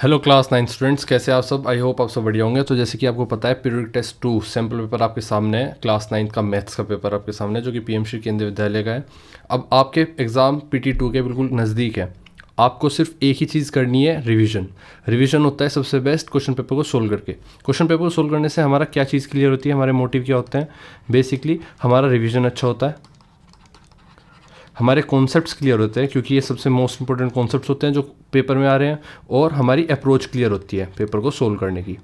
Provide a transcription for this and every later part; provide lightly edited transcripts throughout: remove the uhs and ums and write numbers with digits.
Hello class 9 students, कैसे आप सब? आई होप आप सब बढ़िया होंगे। तो जैसे कि आपको पता है, पीरियडिक टेस्ट 2 सैम्पल पेपर आपके सामने है। क्लास 9 का मैथ्स का पेपर आपके सामने है, जो कि पीएम श्री केंद्रीय विद्यालय का है। अब आपके एग्ज़ाम PT2 के बिल्कुल नज़दीक है। आपको सिर्फ एक ही चीज़ करनी है, रिवीजन। रिवीजन होता है सबसे बेस्ट क्वेश्चन पेपर को सोल्व करके। क्वेश्चन पेपर को सोल्व करने से हमारा क्या चीज़ क्लियर होती है, हमारे मोटिव क्या होते हैं? बेसिकली हमारा रिवीजन अच्छा होता है, हमारे कॉन्सेप्ट्स क्लियर होते हैं, क्योंकि ये सबसे मोस्ट इंपॉर्टेंट कॉन्सेप्ट्स होते हैं जो पेपर में आ रहे हैं, और हमारी अप्रोच क्लियर होती है पेपर को सोल्व करने की।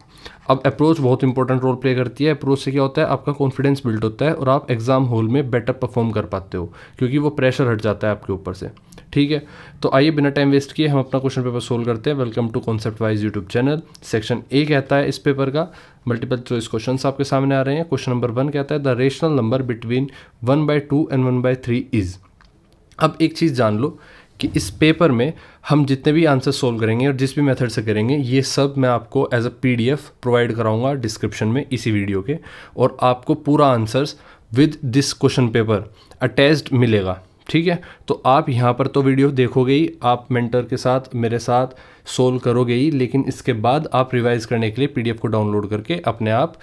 अब अप्रोच बहुत इंपॉर्टेंट रोल प्ले करती है। अप्रोच से क्या होता है, आपका कॉन्फिडेंस बिल्ड होता है और आप एग्जाम हॉल में बेटर परफॉर्म कर पाते हो, क्योंकि वो प्रेशर हट जाता है आपके ऊपर से। ठीक है, तो आइए बिना टाइम वेस्ट किए हम अपना क्वेश्चन पेपर सोल्व करते हैं। Welcome to concept wise YouTube channel. Section A कहता है इस पेपर का मल्टीपल चॉइस क्वेश्चंस आपके सामने आ रहे हैं। क्वेश्चन नंबर 1 कहता है the rational number between 1/2 and 1/3 is. अब एक चीज़ जान लो कि इस पेपर में हम जितने भी आंसर सोल्व करेंगे और जिस भी मेथड से करेंगे, ये सब मैं आपको एज अ PDF प्रोवाइड कराऊंगा डिस्क्रिप्शन में इसी वीडियो के, और आपको पूरा answers with this question paper attached मिलेगा। ठीक है, तो आप यहाँ पर तो वीडियो देखोगे ही, आप मेंटर के साथ मेरे साथ सोल्व करोगे ही, लेकिन इसके बाद आप रिवाइज करने के लिए PDF को डाउनलोड करके अपने आप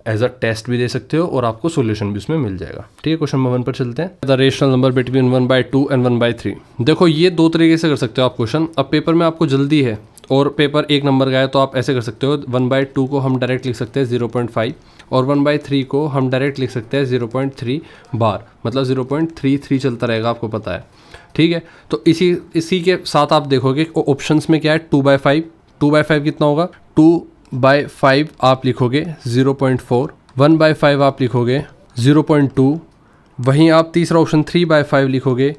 एज अ टेस्ट भी दे सकते हो, और आपको सॉल्यूशन भी उसमें मिल जाएगा। ठीक है, क्वेश्चन नंबर 1 पर चलते हैं। The rational number between 1/2 and 1/3। देखो, ये दो तरीके से कर सकते हो आप क्वेश्चन। अब पेपर में आपको जल्दी है और पेपर 1 नंबर का है, तो आप ऐसे कर सकते हो। 1/2 को हम डायरेक्ट लिख सकते हैं 0.5, और 1/3 को हम डायरेक्ट लिख सकते हैं 0.3 बार, मतलब 0.33 चलता रहेगा, आपको पता है। ठीक है, तो इसी के साथ आप देखोगे ऑप्शंस में क्या है, 2/5। 2/5 कितना होगा? 2/5 आप लिखोगे 0.4, 1/5 आप लिखोगे 0.2, वहीं आप तीसरा ऑप्शन 3/5 लिखोगे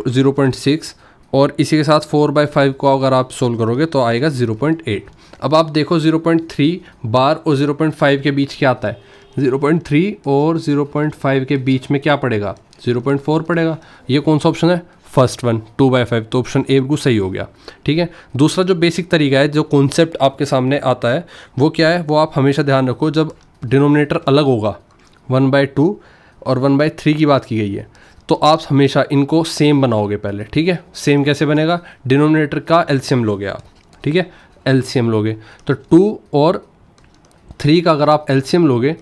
0.6, और इसी के साथ 4/5 को अगर आप सोल्व करोगे तो आएगा 0.8। अब आप देखो 0.3 बार और 0.5 के बीच क्या आता है? 0.3 और 0.5 के बीच में क्या पड़ेगा? 0.4 पड़ेगा। ये कौन सा ऑप्शन है? First one, 2/5। तो ऑप्शन ए बिल्कुल सही हो गया। ठीक है, दूसरा जो बेसिक तरीका है, जो कॉन्सेप्ट आपके सामने आता है, वो क्या है, वो आप हमेशा ध्यान रखो। जब डिनोमिनेटर अलग होगा, 1/2 और 1/3 की बात की गई है, तो आप हमेशा इनको सेम बनाओगे पहले। ठीक है, सेम कैसे बनेगा? डिनोमिनेटर का एलसीएम लोगे आप। ठीक है, एलसीएम लोगे तो 2 और 3 का अगर आप एलसीएम लोगे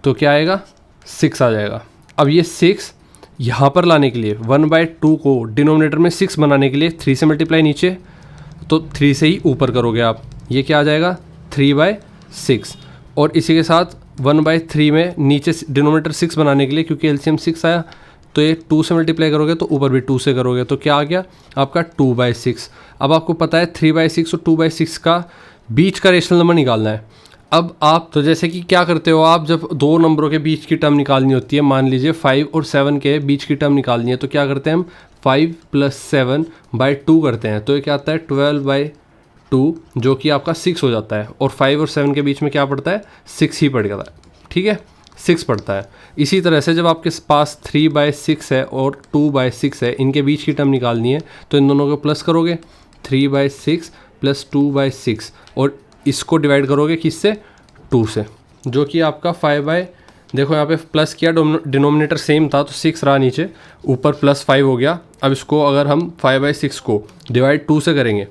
तो क्या आएगा? 6 आ जाएगा। अब ये 6 यहाँ पर लाने के लिए 1/2 को डिनोमिनेटर में 6 बनाने के लिए 3 से मल्टीप्लाई नीचे, तो 3 से ही ऊपर करोगे आप, ये क्या आ जाएगा? 3/6। और इसी के साथ 1/3 में नीचे डिनोमिनेटर 6 बनाने के लिए, क्योंकि एलसीएम 6 आया, तो ये 2 से मल्टीप्लाई करोगे तो ऊपर भी 2 से करोगे, तो क्या आ गया आपका? 2/6। अब आपको पता है 3/6 और 2/6 का बीच का रेशनल नंबर निकालना है। अब आप तो जैसे कि क्या करते हो, आप जब दो नंबरों के बीच की टर्म निकालनी होती है, मान लीजिए 5 और 7 के बीच की टर्म निकालनी है, तो क्या करते हैं हम? 5 + 7/2 करते हैं, तो ये क्या आता है? 12/2, जो कि आपका 6 हो जाता है। और 5 और 7 के बीच में क्या पड़ता है? 6 ही पड़ जाता है। ठीक है, 6 पड़ता है। इसी तरह से जब आपके पास 3/6 है और 2/6 है, इनके बीच की टर्म निकालनी है, तो इन दोनों को प्लस करोगे, 3/6 + 2/6, और इसको डिवाइड करोगे किससे? 2 से, जो कि आपका 5 देखो यहाँ पे प्लस किया, डिनोमिनेटर सेम था तो 6 रहा नीचे, ऊपर +5 हो गया। अब इसको अगर हम 5/6 को डिवाइड 2 से करेंगे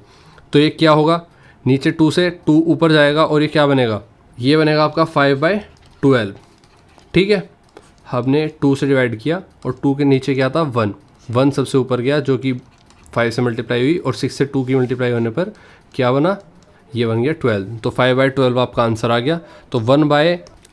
तो ये क्या होगा? नीचे 2 से 2 ऊपर जाएगा, और ये क्या बनेगा? ये बनेगा आपका 5/12। ठीक है, हमने 2 से डिवाइड किया, और 2 के नीचे क्या था? 1 सबसे ऊपर गया, जो कि 5 से मल्टीप्लाई हुई, और 6 से 2 की मल्टीप्लाई होने पर क्या बना? ये बन गया 12। तो 5/12 आपका आंसर आ गया। तो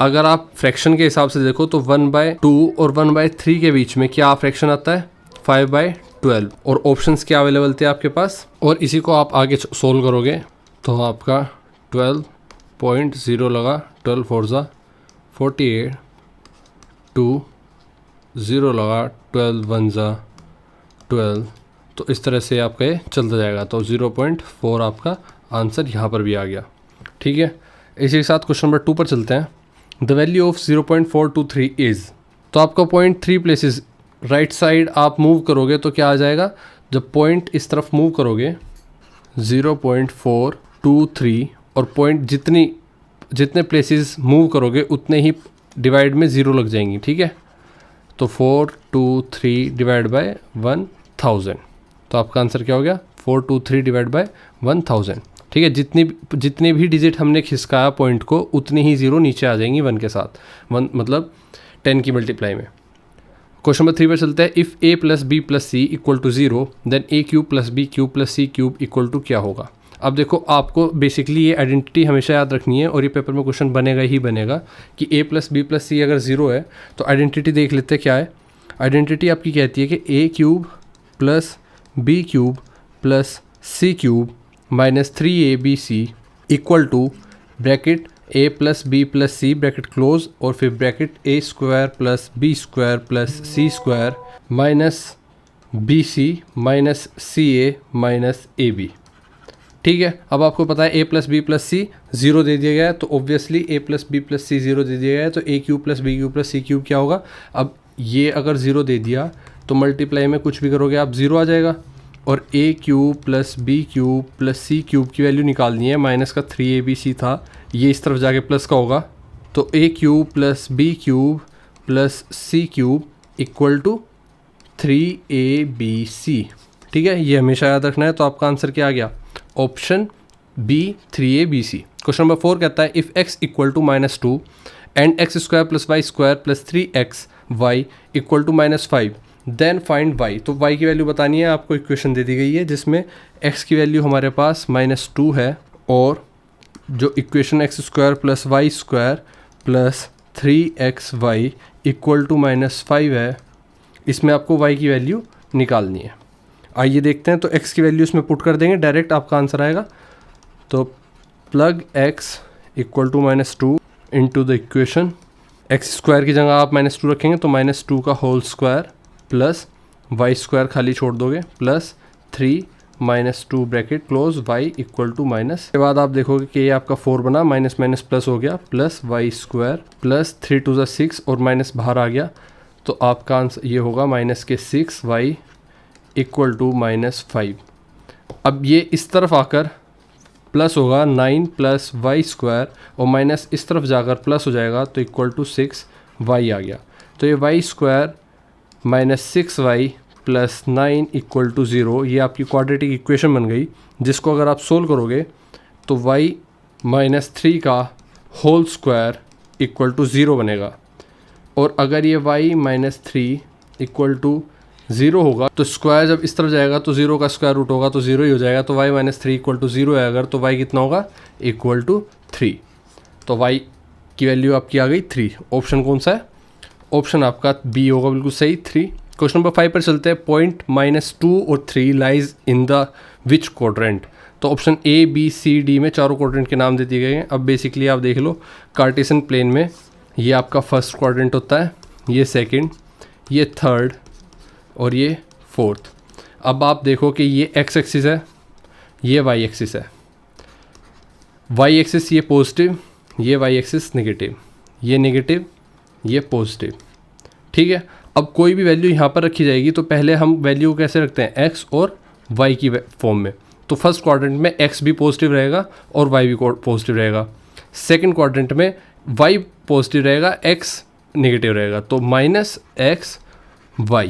अगर आप फ्रैक्शन के हिसाब से देखो तो 1/2 और 1/3 के बीच में क्या फ्रैक्शन आता है? 5/12। और ऑप्शंस क्या अवेलेबल थे आपके पास, और इसी को आप आगे सोल्व करोगे तो आपका 12.0 लगा, 12 4 ज़ा 48, 2 0 लगा, 12 1 ज़ा 12, तो इस तरह से आपका ये चलता जाएगा। तो 0.4 आपका आंसर यहाँ पर भी आ गया। ठीक है, इसी के साथ क्वेश्चन नंबर 2 पर चलते हैं। The value of 0.423 is. तो आपका पॉइंट 3 प्लेसेस राइट साइड आप मूव करोगे तो क्या आ जाएगा? जब पॉइंट इस तरफ मूव करोगे 0.423, और पॉइंट जितने प्लेसेस मूव करोगे उतने ही डिवाइड में 0 लग जाएंगी। ठीक है, तो 423 डिवाइड बाय 1000, तो आपका आंसर क्या हो गया? 423 डिवाइड बाय 1000। ठीक है, जितनी भी डिजिट हमने खिसकाया पॉइंट को उतनी ही ज़ीरो नीचे आ जाएंगी 1 के साथ, 1 मतलब 10 की मल्टीप्लाई में। क्वेश्चन नंबर 3 पर चलता है, if a plus B plus C equal to 0 then a cube plus B cube plus C cube equal to क्या होगा। अब देखो, आपको बेसिकली ये आइडेंटिटी हमेशा याद रखनी है और ये पेपर में क्वेश्चन बनेगा ही बनेगा कि a प्लस बी प्लस सी अगर 0 है तो आइडेंटिटी देख लेते हैं क्या है। आइडेंटिटी आपकी कहती है कि a cube plus B cube plus C cube minus 3abc equal to bracket a plus B plus C bracket close और फिर bracket a square plus B square plus C square minus B C minus C A minus A B. ठीक है, अब आपको पता है a plus B plus C 0 दे दिया गया है, तो obviously a plus B plus C 0 दे दिया गया है, तो a cube plus B cube plus C cube क्या होगा। अब ये अगर 0 दे दिया तो मल्टीप्लाई में कुछ भी करोगे आप 0 आ जाएगा, और a cube plus B cube plus C cube की वैल्यू निकालनी है। माइनस का 3abc था, ये इस तरफ जाके प्लस का होगा, तो a cube plus B cube plus C cube equal to 3abc। ठीक है, ये हमेशा याद रखना है। तो आपका आंसर क्या आ गया, option B 3abc। Question number 4 कहता है, if x equal to -2 and X square plus Y square plus 3xy equal to -5 then find y। तो y की वैल्यू बतानी है आपको। इक्वेशन दे दी गई है जिसमें x की वैल्यू हमारे पास -2 है और जो equation X square plus Y square plus 3xy equal to -5 है, इसमें आपको y की वैल्यू निकालनी है। आइए देखते हैं। तो x की वैल्यू इसमें पुट कर देंगे, डायरेक्ट आपका आंसर आएगा। तो plug x equal to -2 into the equation, X square की जगह आप -2 रखेंगे तो -2 का whole square plus Y square खाली छोड़ दोगे plus 3 -2 bracket close y equal to minus के बाद आप देखोगे कि ये आपका 4 बना, माइनस माइनस प्लस हो गया, प्लस वाई स्क्वायर प्लस 3 2 6 और माइनस बाहर आ गया, तो आपका आंसर ये होगा माइनस के 6y इक्वल टू -5। अब ये इस तरफ आकर प्लस होगा 9 प्लस वाई स्क्वायर और माइनस इस तरफ जाकर प्लस हो जाएगा, तो इक्वल टू 6y आ गया। तो ये Y square minus 6y plus 9 equal to 0, ये आपकी क्वाड्रेटिक इक्वेशन बन गई, जिसको अगर आप सोल्व करोगे तो y -3 का होल स्क्वायर इक्वल टू 0 बनेगा। और अगर ये y -3 इक्वल टू 0 होगा तो स्क्वायर जब इस तरफ जाएगा तो 0 का स्क्वायर रूट होगा तो 0 ही हो जाएगा। तो y -3 इक्वल टू 0 है अगर, तो y कितना होगा, इक्वल टू 3। तो y की वैल्यू आपकी आ गई 3। ऑप्शन कौन सा है, ऑप्शन आपका बी होगा, बिल्कुल सही 3। क्वेश्चन नंबर 5 पर चलते हैं, पॉइंट -2 और 3 lies in the which quadrant. तो option A B C D में चारों क्वाड्रेंट के नाम दे दिए गए हैं। अब बेसिकली आप देख लो, कार्टेशियन प्लेन में ये आपका फर्स्ट क्वाड्रेंट होता है, ये सेकंड, ये थर्ड और ये फोर्थ। अब आप देखो कि ये एक्स एक्सिस है, ये वाई एक्सिस है। वाई एक्सिस ये पॉजिटिव, ये वाई एक्सिस नेगेटिव, ये नेगेटिव, ये पॉजिटिव। ठीक है, अब कोई भी वैल्यू यहाँ पर रखी जाएगी तो पहले हम वैल्यू कैसे रखते हैं, एक्स और वाई की फॉर्म में। तो फर्स्ट क्वाड्रेंट में एक्स भी पॉजिटिव रहेगा और वाई भी पॉजिटिव रहेगा। सेकंड क्वाड्रेंट में वाई पॉजिटिव रहेगा, एक्स नेगेटिव रहेगा, तो -x y।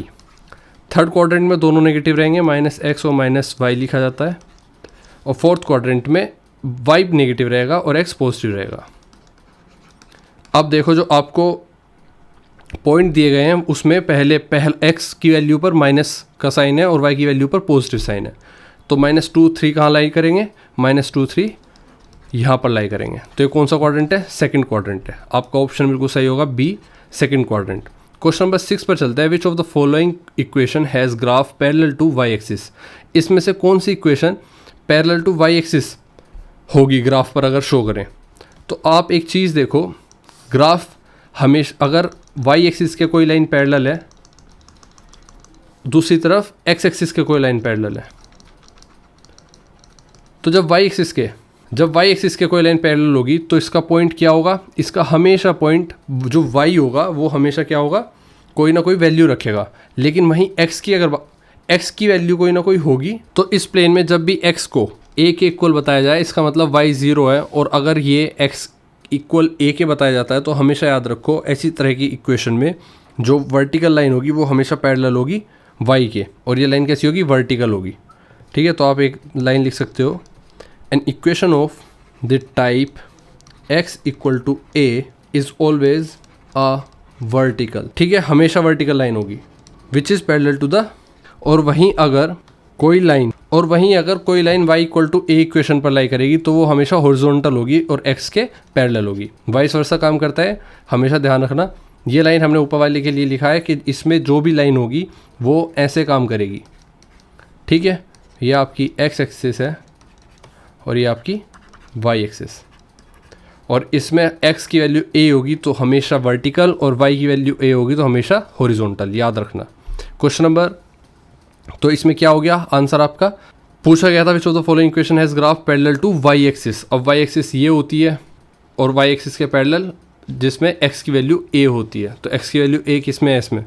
थर्ड क्वाड्रेंट में दोनों नेगेटिव रहेंगे, -x और -y लिखा जाता है। और फोर्थ क्वाड्रेंट में y नेगेटिव रहेगा और x पॉजिटिव रहेगा। अब देखो, जो आपको पॉइंट दिए गए हैं उसमें पहले x की वैल्यू पर माइनस का साइन है और y की वैल्यू पर पॉजिटिव साइन है। तो -2 3 कहाँ लाई करेंगे, -2 3 यहाँ पर लाई करेंगे। तो ये कौन सा क्वाड्रेंट है, सेकंड क्वाड्रेंट है। आपका ऑप्शन बिल्कुल सही होगा B, second quadrant. Question number 6 पर चलता है, which of the following equation has graph parallel to Y axis. इसमें से कौन सी equation parallel to Y axis होगी ग्राफ पर अगर शो करें। तो आप एक चीज़ देखो, ग्राफ हमेशा अगर वाई एक्सिस के कोई लाइन पैरेलल है, दूसरी तरफ एक्स एक्सिस के कोई लाइन पैरेलल है, तो जब वाई एक्सिस के कोई लाइन पैरेलल होगी तो इसका पॉइंट क्या होगा, इसका हमेशा पॉइंट जो वाई होगा वो हमेशा क्या होगा, कोई ना कोई वैल्यू रखेगा। लेकिन वहीं एक्स की वैल्यू कोई ना कोई होगी, तो इस प्लेन में जब भी एक्स को ए के इक्वल बताया जाए इसका मतलब वाई 0 है। और अगर ये एक्स इक्वल ए के बताया जाता है तो हमेशा याद रखो, ऐसी तरह की इक्वेशन में जो वर्टिकल लाइन होगी वो हमेशा पैरेलल होगी वाई के, और ये लाइन कैसी होगी, वर्टिकल होगी। ठीक है, तो आप एक लाइन लिख सकते हो, an equation of the type x equal to a is always a vertical, ठीक है, हमेशा वर्टिकल लाइन होगी which is parallel to the, और वहीं अगर कोई line y equal to a equation पर लाई करेगी तो वो हमेशा हॉरिजॉन्टल होगी और x के पैरेलल होगी। वाइस वर्सा काम करता है, हमेशा ध्यान रखना। ये लाइन हमने ऊपर वाले के लिए लिखा है कि इसमें जो भी लाइन होगी वो ऐसे काम करेगी, ठीक है। ये आपकी x एक्सिस है और ये आपकी y एक्सिस, और इसमें x की वैल्यू a होगी तो हमेशा वर्टिकल और y की वैल्यू a होगी तो हमेशा हॉरिजॉन्टल, याद रखना। क्वेश्चन नंबर, तो इसमें क्या हो गया आंसर आपका, पूछा गया था which of the following equation has graph parallel to y axis. अब y एक्सिस ये होती है और y एक्सिस के पैरेलल जिसमें x की वैल्यू a होती है, तो x की वैल्यू a किस में है, इसमें,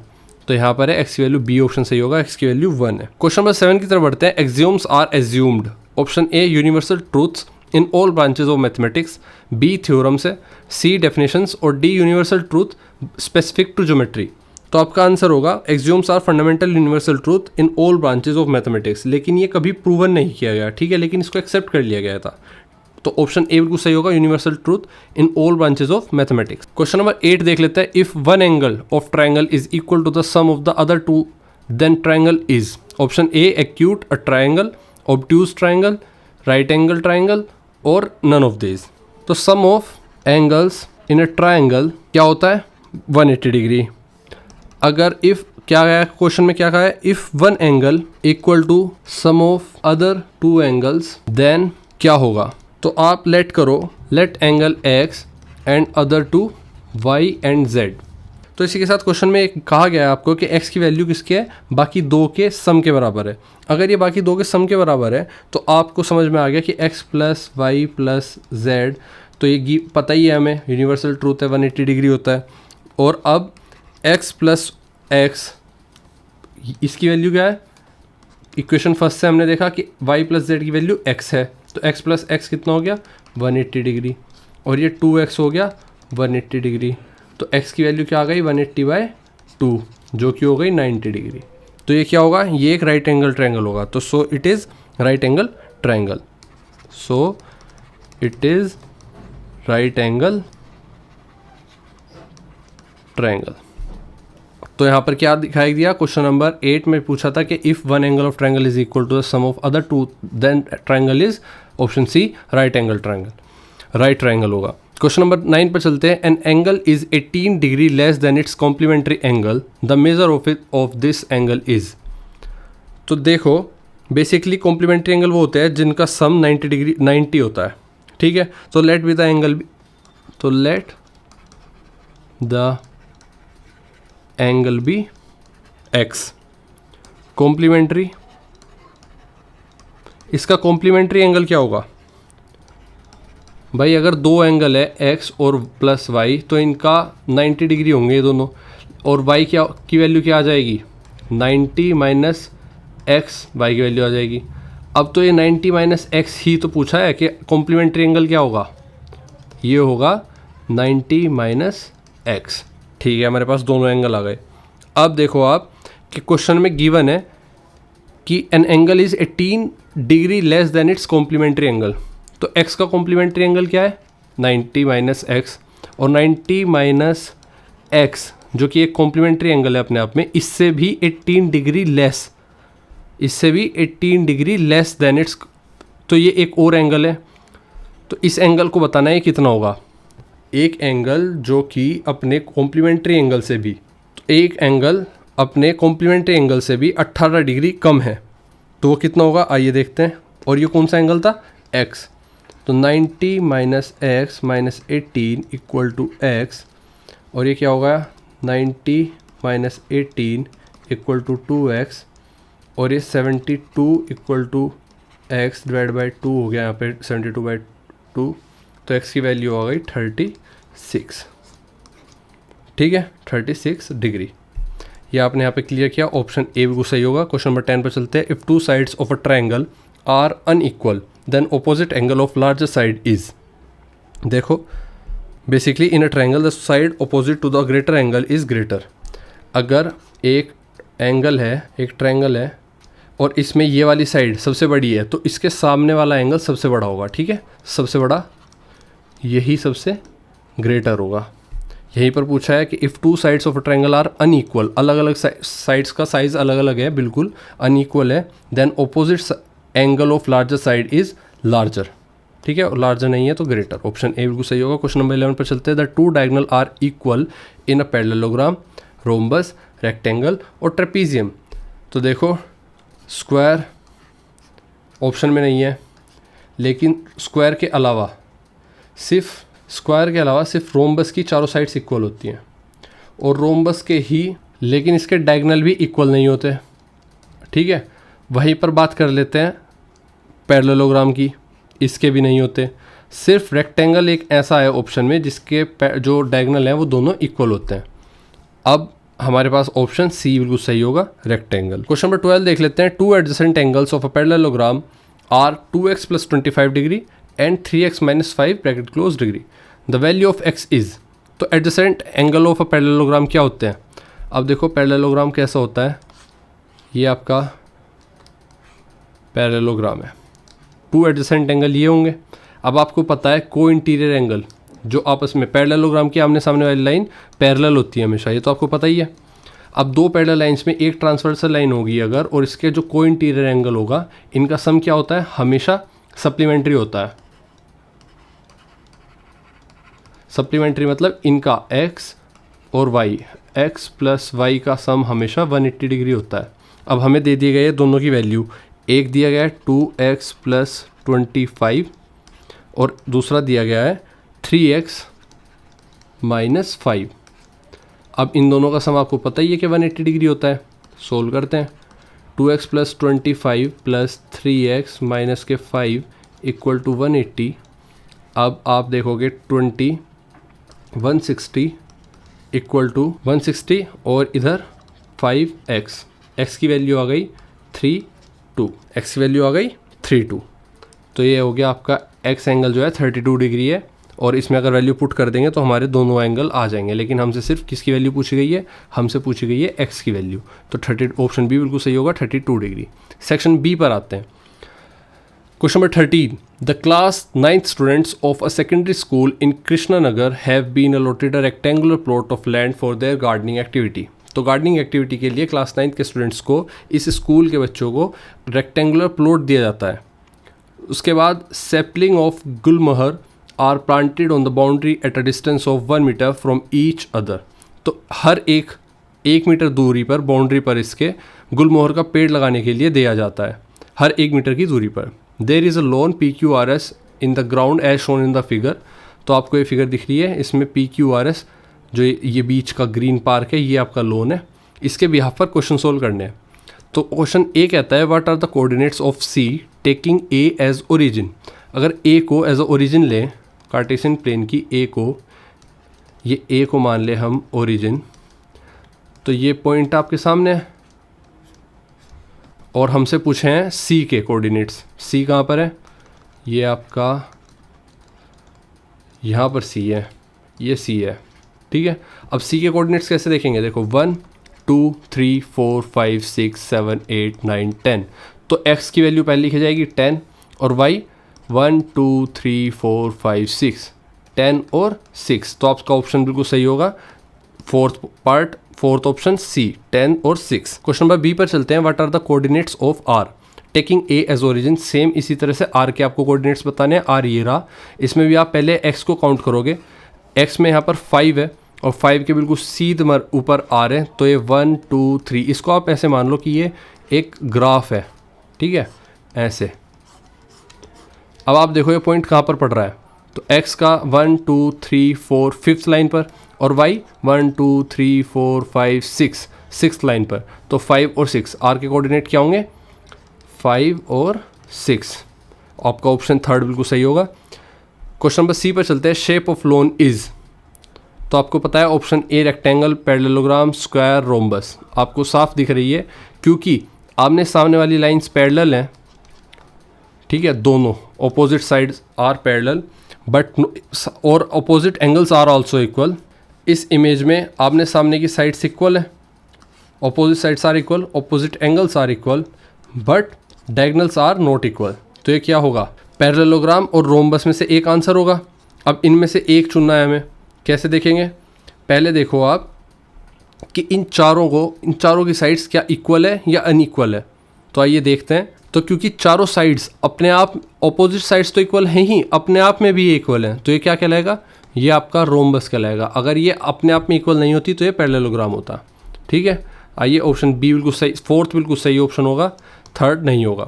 तो यहाँ पर है x की वैल्यू b, ऑप्शन सही होगा, x की वैल्यू 1 है। क्वेश्चन नंबर 7 की तरफ बढ़ते हैं। Axioms are assumed, option A universal truths in all branches of mathematics, B theorems है, सी डेफिनेशंस और D universal truth specific to geometry. तो आपका आंसर होगा axioms are fundamental universal truth in all branches of mathematics, लेकिन ये कभी proven नहीं किया गया, ठीक है, लेकिन इसको एक्सेप्ट कर लिया गया था। तो ऑप्शन ए बिल्कुल सही होगा, universal truth in all branches of mathematics. Question number 8 देख लेते हैं। If one angle of triangle is equal to the sum of the other two then triangle is, option A acute a triangle, obtuse triangle, right angle triangle और none of this. तो sum of angles in a triangle क्या होता है, 180 degree. अगर if क्या गया question में, क्या कहा है, if one angle equal to sum of other two angles then क्या होगा, तो आप लेट करो, let angle x and other two y and z। तो इसी के साथ क्वेश्चन में कहा गया है आपको कि x की वैल्यू किसकी है, बाकी दो के सम के बराबर है। अगर ये बाकी दो के सम के बराबर है तो आपको समझ में आ गया कि x plus Y plus Z, तो ये पता ही है हमें, यूनिवर्सल ट्रूथ है, 180 डिग्री होता है। और अब x प्लस एक्स, इसकी वैल्यू क्या है, इक्वेशन फर्स्ट से हमने देखा कि y प्लस जेड की वैल्यू x है, तो x प्लस एक्स कितना हो गया, 180 डिग्री, और ये 2x हो गया 180 डिग्री, तो x की वैल्यू क्या आ गई, 180/2, जो कि हो गई 90 डिग्री। तो ये क्या होगा, ये एक राइट एंगल ट्रायंगल होगा, तो so it is right angle triangle, so it is right angle triangle. तो यहाँ पर क्या दिखाई दिया, क्वेश्चन नंबर 8 में पूछा था कि if one angle of triangle is equal to the sum of other two then triangle is, option C right angle triangle, right triangle होगा। क्वेश्चन नंबर 9 पर चलते हैं। An angle is 18 degree less than its complementary angle, the measure of this angle is. तो देखो basically complementary angle वो होते हैं जिनका सम 90 डिग्री 90 होता है, ठीक है। तो लेट बी द एंगल, तो let the angle be x। Complementary, इसका कॉम्प्लीमेंट्री एंगल क्या होगा भाई, अगर दो एंगल है x और प्लस y तो इनका 90 डिग्री होंगे ये दोनों, और y क्या की वैल्यू क्या आ जाएगी, 90 माइनस एक्स, वाई की वैल्यू आ जाएगी। अब तो ये 90 माइनस एक्स ही तो पूछा है कि कॉम्प्लीमेंट्री एंगल क्या होगा, ये होगा 90 माइनस एक्स, ठीक है, हमारे पास दोनों एंगल आ गए। अब देखो आप कि क्वेश्चन में गिवन है कि an angle is 18 degree less than its complementary angle, तो x का कॉम्प्लीमेंट्री एंगल क्या है, 90 माइनस एक्स, और 90 माइनस एक्स जो कि एक कॉम्प्लीमेंट्री एंगल है अपने आप में, इससे भी 18 डिग्री लेस, इससे भी 18 डिग्री लेस देन इट्स, तो ये एक और एंगल है। तो इस एंगल को बताना है कितना होगा, एक एंगल जो कि अपने कॉम्प्लीमेंट्री एंगल से भी, तो एक एंगल अपने कॉम्प्लीमेंट्री एंगल से भी 18 डिग्री कम है, तो वो कितना होगा आइए देखते हैं। और ये कौन सा एंगल था, x, तो 90 minus X minus 18 equal to X, और ये क्या होगा 90 माइनस 18 इक्वल टू 2x, और ये 72 equal to x divide by 2 हो गया यहाँ पे 72/2, तो x की वैल्यू आ गई 36, ठीक है, 36 डिग्री। ये आपने यहाँ पे क्लियर किया, ऑप्शन ए बिल्कुल सही होगा। क्वेश्चन नंबर 10 पर चलते हैं। If two sides of a triangle are unequal then opposite angle of larger side is. देखो basically in a triangle the side opposite to the greater angle is greater. अगर एक angle है, एक triangle है और इसमें ये वाली साइड सबसे बड़ी है, तो इसके सामने वाला एंगल सबसे बड़ा होगा, ठीक है, सबसे बड़ा यही सबसे ग्रेटर होगा। यहीं पर पूछा है कि if two sides of a triangle are unequal, अलग अलग साइड्स का साइज़ अलग अलग है, बिल्कुल अनइक्वल है, then opposite angle of larger side is larger, ठीक है, और लार्जर नहीं है तो ग्रेटर। ऑप्शन ए बिल्कुल सही होगा। क्वेश्चन नंबर 11 पर चलते हैं। The two diagonal are equal in a parallelogram, rhombus, rectangle और ट्रेपीजियम। तो देखो स्क्वायर ऑप्शन में नहीं है, लेकिन स्क्वायर के अलावा सिर्फ रोम्बस की चारों साइड्स इक्वल होती हैं, और रोम्बस के ही लेकिन इसके डायगोनल भी इक्वल नहीं होते, ठीक है। वहीं पर बात कर लेते हैं पैरेललोग्राम की, इसके भी नहीं होते। सिर्फ रेक्टेंगल एक ऐसा है ऑप्शन में जिसके जो डायगोनल हैं वो दोनों इक्वल होते हैं। अब हमारे पास ऑप्शन सी बिल्कुल सही होगा, रेक्टेंगल। क्वेश्चन नंबर 12 देख लेते हैं। Two adjacent angles of a parallelogram are 2x + 25 degree and 3x - 5 bracket close degree. The value of x is. तो adjacent angle of a parallelogram क्या होते हैं? अब देखो पैरेललोग्राम कैसा होता है, ये आपका पैरेललोग्राम है, टू एडजेसेंट एंगल ये होंगे। अब आपको पता है को इंटीरियर एंगल जो आपस में पैरेललोग्राम की आमने सामने वाली लाइन पैरेलल होती है हमेशा, ये तो आपको पता ही है। अब दो पैरेलल लाइंस में एक ट्रांसवर्सल लाइन होगी अगर, और इसके जो को इंटीरियर एंगल होगा, इनका सम क्या होता है? हमेशा सप्लीमेंट्री होता है। सप्लीमेंट्री मतलब इनका x और y, x + y का सम हमेशा 180 डिग्री होता है। अब हमें दे दिए गए दोनों की वैल्यू, एक दिया गया है 2x + 25 और दूसरा दिया गया है 3x - 5। अब इन दोनों का सम आपको पता ही है कि 180 डिग्री होता है। सोल्व करते हैं। 2x + 25 + 3x - 5 = 180। अब आप देखोगे 160 = 160 और इधर 5x, x की वैल्यू आ गई 32, x की वैल्यू आ गई 32। तो ये हो गया आपका x एंगल जो है 32 डिग्री है, और इसमें अगर वैल्यू पुट कर देंगे तो हमारे दोनों एंगल आ जाएंगे। लेकिन हमसे सिर्फ किसकी वैल्यू पूछी गई है? हमसे पूछी गई है x की वैल्यू। तो 30, ऑप्शन बी बिल्कुल सही होगा, 32 डिग्री। सेक्शन बी पर आते हैं। Question number 13। The class 9th students of a secondary school in Krishnanagar have been allotted a rectangular plot of land for their gardening activity. तो गार्डनिंग एक्टिविटी के लिए क्लास 9th के स्टूडेंट्स को, इस school के बच्चों को रेक्टेंगुलर प्लॉट दिया जाता है। उसके बाद sapling of gulmohar are planted on the boundary at a distance of 1 metre from each other. तो हर एक मीटर दूरी पर, बाउंड्री पर इसके गुलमोहर का पेड़ लगाने के लिए दिया जाता है, हर 1 मीटर की दूरी पर। There is a lawn PQRS in the ground as shown in the figure. तो आपको ये फिगर दिख रही है, इसमें PQRS जो ये बीच का ग्रीन पार्क है, ये आपका लोन है। इसके बिहाफ पर क्वेश्चन सोल्व करने हैं। तो क्वेश्चन ए कहता है what are the coordinates of C taking A as origin. अगर ए को एज अ ओरिजिन लें, कार्टेशियन प्लेन की ए को, ये ए को मान ले हम ओरिजिन, तो ये पॉइंट आपके सामने है, और हमसे पूछे हैं सी के कोऑर्डिनेट्स। सी कहाँ पर है? ये आपका यहाँ पर सी है, ये सी है, ठीक है। अब सी के कोऑर्डिनेट्स कैसे देखेंगे? देखो 1 2 3 4 5 6 7 8 9 10। तो x की वैल्यू पहले लिखी जाएगी 10, और y 1 2 3 4 5 6, 10 और 6। तो आपका ऑप्शन बिल्कुल सही होगा, फोर्थ ऑप्शन सी, 10 और 6। क्वेश्चन नंबर बी पर चलते हैं। What are the coordinates of R taking A as origin. Same इसी तरह से आर के आपको कोऑर्डिनेट्स बताने हैं। आर ये रहा, इसमें भी आप पहले एक्स को काउंट करोगे। एक्स में यहाँ पर 5 है, और 5 के बिल्कुल सीधे ऊपर आर है, तो ये 1 2 3। इसको आप ऐसे मान लो कि ये एक ग्राफ है, ठीक है, ऐसे। अब आप देखो ये पॉइंट कहाँ पर पड़ रहा है, तो x का 1 2 3 4 5th लाइन पर, और y 1 2 3 4 5 6 6th लाइन पर। तो 5 और 6 r के कोऑर्डिनेट क्या होंगे? 5 और 6। आपका ऑप्शन थर्ड बिल्कुल सही होगा। क्वेश्चन नंबर सी पर चलते हैं। Shape of loan is. तो आपको पता है option a rectangle, parallelogram, square, rhombus. आपको साफ दिख रही है क्योंकि आमने सामने वाली लाइंस पैरेलल हैं, ठीक है, दोनों opposite sides are parallel, but और opposite angles are also equal. इस इमेज में आमने सामने की साइड्स इक्वल है, opposite sides are equal, opposite angles are equal, but diagonals are not equal. तो ये क्या होगा, पैरेललोग्राम और रोम्बस में से एक आंसर होगा। अब इनमें से एक चुनना है हमें, कैसे देखेंगे, पहले देखो आप कि इन चारों की साइड्स क्या इक्वल है या अनइक्वल है। तो आइए देखते हैं। तो क्योंकि चारों साइड्स अपने आप, ऑपोजिट साइड्स तो इक्वल हैं ही, अपने आप में भी इक्वल हैं, तो ये क्या कहलाएगा, ये आपका रोम्बस कहलाएगा। अगर ये अपने आप में इक्वल नहीं होती तो ये पैरेललोग्राम होता। ठीक है, आइए ऑप्शन बी बिल्कुल सही, फोर्थ बिल्कुल सही ऑप्शन होगा, थर्ड नहीं होगा।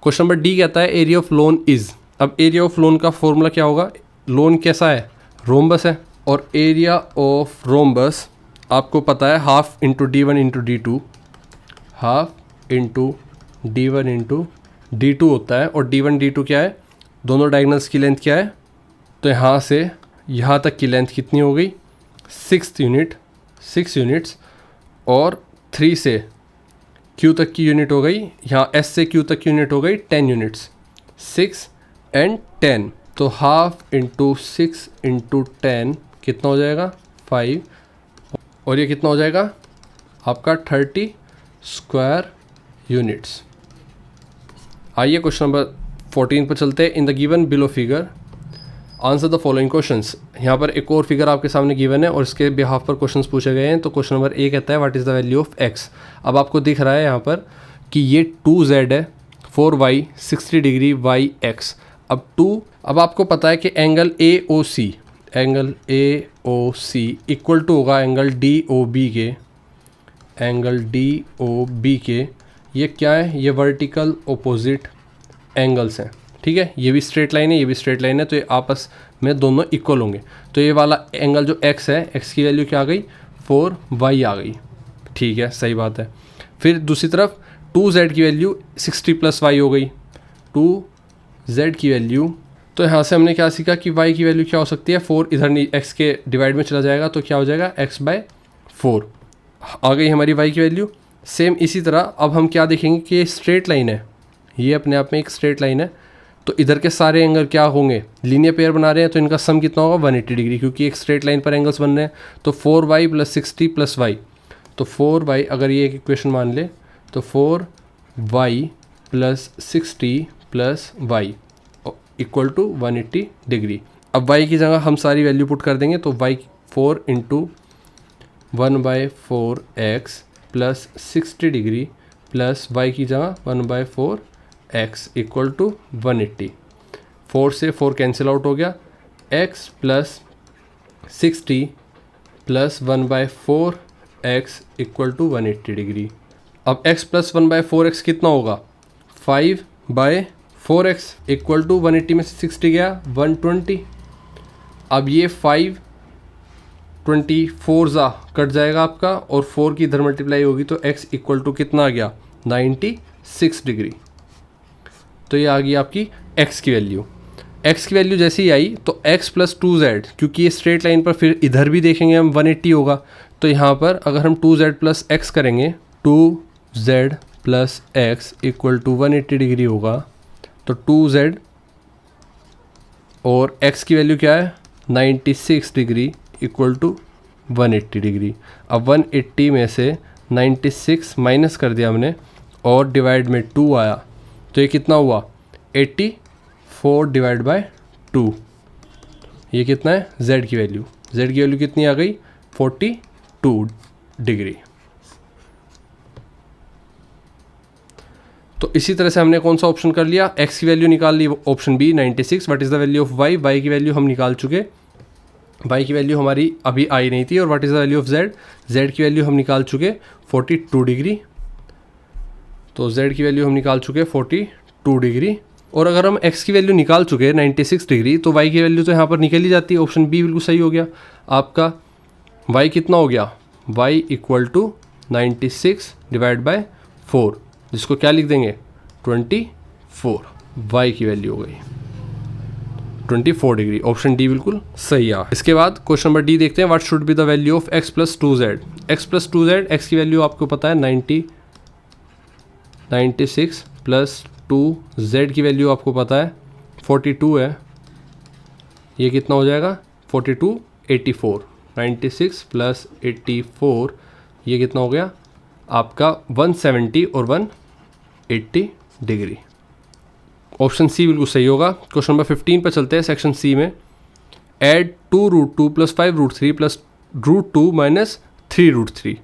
क्वेश्चन नंबर डी कहता है एरिया ऑफ लोन इज। अब एरिया ऑफ लोन का फॉर्मूला क्या होगा, लोन कैसा है, रोम्बस है, और एरिया ऑफ रोम्बस आपको पता है half into D1 into D2, half into D1 into D2 होता है। और D1 D2 क्या है, दोनों डायगोनल्स की लेंथ क्या है, तो यहाँ से यहाँ तक की लेंथ कितनी हो गई, 6 यूनिट्स, और 3 से Q तक की यूनिट हो गई, यहाँ S से Q तक की यूनिट हो गई 10 यूनिट्स, 6 एंड 10। तो हाफ इंटू 6 इंटू 10 कितना हो जाएगा, 5, और ये कितना हो जाएगा आपका 30 स्क्वायर यूनिट्स। आइए क्वेश्चन नंबर 14 पर चलते हैं। In the given below figure answer the following questions. यहाँ पर एक और फिगर आपके सामने गिवन है और इसके बिहाफ पर क्वेश्चंस पूछे गए हैं। तो क्वेश्चन नंबर ए कहता है what is the value of x. अब आपको दिख रहा है यहाँ पर कि ये 2z है, 4y, 60 डिग्री y x। अब आपको पता है कि एंगल AOC इक्वल टू होगा एंगल DOB के। ये क्या है, ये वर्टिकल ओपोजिट एंगल्स हैं। ठीक है, ये भी स्ट्रेट लाइन है, ये भी स्ट्रेट लाइन है, तो ये आपस में दोनों इक्वल होंगे। तो ये वाला एंगल जो x है, x की वैल्यू क्या आ गई, 4y आ गई। ठीक है, सही बात है। फिर दूसरी तरफ 2z की वैल्यू 60 + y हो गई, 2z की वैल्यू। तो यहाँ से हमने क्या सीखा कि y की वैल्यू क्या हो सकती है, 4 इधर x के डिवाइड में चला जाएगा तो क्या हो जाएगा, x/4 आ गई हमारी y की वैल्यू। सेम इसी तरह अब हम क्या देखेंगे कि ये स्ट्रेट लाइन है, ये अपने आप में एक स्ट्रेट लाइन है, तो इधर के सारे एंगल क्या होंगे, लीनियर पेयर बना रहे हैं, तो इनका सम कितना होगा, 180 डिग्री, क्योंकि एक स्ट्रेट लाइन पर एंगल्स बन रहे हैं। तो 4y + 60 + y, तो 4y अगर ये एक इक्वेशन मान ले तो 4y + 60 + y equal to 180 degree. अब y की जगह हम सारी वैल्यू पुट कर देंगे, तो y 4 × 1/4x + 60 degree plus y की जगह 1/4x इक्वल टू 180। 4 से 4 कैंसिल आउट हो गया, x + 60 + 1/4x equal to 180 degree. अब x + 1/4x कितना होगा, 5/4x इक्वल टू 180 में से 60 गया 120। अब ये 5 24 कट जाएगा आपका और 4 की इधर मल्टीप्लाई होगी तो x इक्वल टू कितना आ गया, 96 डिग्री। तो ये आ गई आपकी x की वैल्यू। x की वैल्यू जैसे ही आई तो x + 2z, क्योंकि ये स्ट्रेट लाइन पर फिर इधर भी देखेंगे हम 180 होगा, तो यहाँ पर अगर हम 2z + x करेंगे, 2z + x equal to 180 degree होगा। तो 2z और x की वैल्यू क्या है, 96 डिग्री इक्वल टू 180 डिग्री। अब 180 में से 96 माइनस कर दिया हमने और डिवाइड में 2 आया, तो ये कितना हुआ, 84/2। ये कितना है, z की वैल्यू, z की वैल्यू कितनी आ गई, 42 डिग्री। तो इसी तरह से हमने कौन सा ऑप्शन कर लिया, x की वैल्यू निकाल ली, option B 96। What is the value of y, y की वैल्यू हम निकाल चुके, y की वैल्यू हमारी अभी आई नहीं थी। और what is the value of z, z की वैल्यू हम निकाल चुके 42 डिग्री। तो z की वैल्यू हम निकाल चुके 42 डिग्री। और अगर हम x की वैल्यू निकाल चुके 96 डिग्री तो y की वैल्यू तो यहाँ पर निकल ही जाती है। ऑप्शन बी बिल्कुल सही हो गया आपका। y कितना हो गया, y इक्वल टू 96 / 4, जिसको क्या लिख देंगे, 24। y की वैल्यू हो गई 24 डिग्री। ऑप्शन डी बिल्कुल सही है। इसके बाद क्वेश्चन नंबर डी देखते हैं, what should be the value of x + 2z। x + 2z, x की वैल्यू आपको पता है 96 + 2z की वैल्यू आपको पता है 42 है। ये कितना हो जाएगा, 42 84, 96 + 84 ये कितना हो गया आपका 170 और 80 डिग्री। ऑप्शन सी बिल्कुल सही होगा। क्वेश्चन नंबर 15 पर चलते हैं। सेक्शन सी में ऐड 2√2 + 5√3 + √2 - 3√3।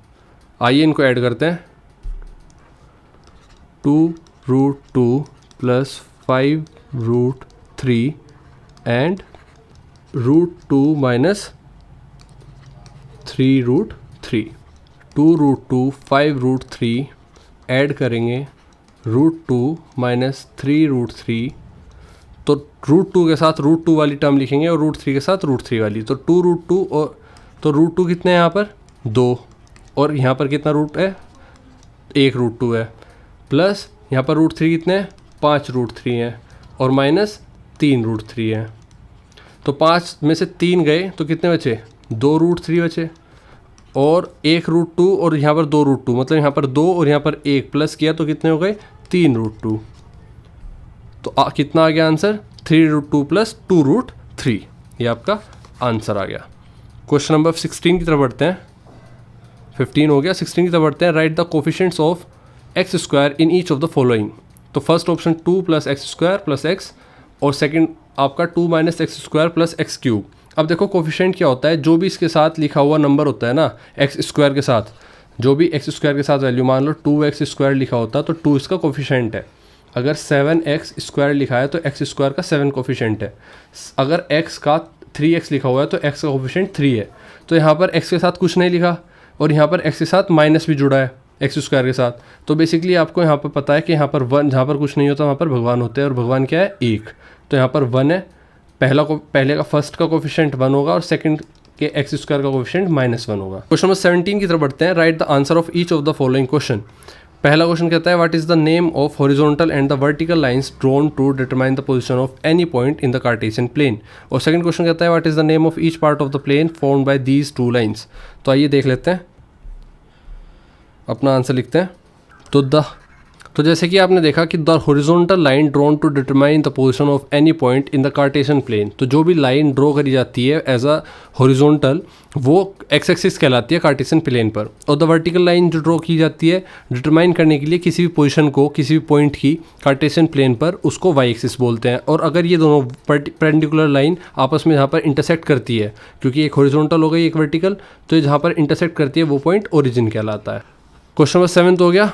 आइए इनको ऐड करते हैं। 2√2 + 5√3 एंड √2 - 3√3। 2√2 5√3 ऐड करेंगे √2 - 3√3, तो √2 के साथ √2 वाली टर्म लिखेंगे और √3 के साथ √3 वाली। तो 2√2 और तो √2 कितने हैं यहाँ पर 2, और यहाँ पर कितना रूट है 1 √2 है, प्लस यहाँ पर √3 कितने हैं 5 √3 हैं, और माइनस 3 √3 है। तो 5 में से 3 गए तो कितने बचे 2 √3 बचे, और 1 √2 और यहाँ पर 2 √2, मतलब यहाँ पर 2 और यहाँ पर 1 प्लस किया तो कितने हो गए 3 √2। तो कितना आ गया आंसर 3√2 + 2√3। ये आपका आंसर आ गया। क्वेश्चन नंबर 16 की तरफ बढ़ते हैं। 15 हो गया, 16 की तरफ बढ़ते हैं। Write the coefficients of x² in each of the following. तो फर्स्ट ऑप्शन 2 + x² + x, और सेकंड आपका 2 - x² + x³। अब देखो कोफिशिएंट क्या होता है, जो भी इसके साथ लिखा हुआ नंबर होता है ना x² के साथ, जो भी x² के साथ वैल्यू, मान लो 2x² लिखा होता है तो 2 इसका कोफिशिएंट है। अगर 7x² लिखा है तो x² का 7 कोफिशिएंट है। अगर x का 3x लिखा हुआ है तो x का कोफिशिएंट 3 है। तो यहाँ पर x के साथ कुछ नहीं लिखा, और यहाँ पर x के साथ माइनस भी जुड़ा है x² के साथ। तो बेसिकली आपको यहाँ पर पता है कि यहाँ पर 1, जहाँ पर कुछ नहीं होता वहाँ पर भगवान होते हैं, और भगवान क्या है 1। तो यहाँ पर 1 है, पहले का फर्स्ट का कोफिशिएंट 1 होगा, और सेकंड के x² का कोफिशिएंट -1 होगा। क्वेश्चन नंबर 17 की तरफ बढ़ते हैं। Write the answer of each of the following question. पहला क्वेश्चन कहता है what is the name of horizontal and the vertical lines drawn to determine the position of any point in the Cartesian plane. और second question कहता है what is the name of each part of the plane formed by these 2 lines. तो आइए देख लेते हैं, अपना answer लिखते हैं। तो जैसे कि आपने देखा कि the horizontal line drawn to determine the position of any point in the Cartesian plane. तो जो भी लाइन ड्रॉ करी जाती है एज अ हॉरिजॉन्टल, वो एक्स एक्सिस कहलाती है कार्टेशियन प्लेन पर, और द वर्टिकल लाइन जो ड्रॉ की जाती है डिटरमाइन करने के लिए किसी भी पोजीशन को, किसी भी पॉइंट की कार्टेशियन प्लेन पर, उसको वाई एक्सिस बोलते हैं। और अगर ये दोनों परपेंडिकुलर लाइन आपस में जहाँ पर इंटरसेक्ट करती है, क्योंकि एक हॉरिजॉन्टल हो गई एक वर्टिकल, तो जहाँ पर इंटरसेक्ट करती है वो पॉइंट ओरिजिन कहलाता है। क्वेश्चन नंबर 7 हो गया।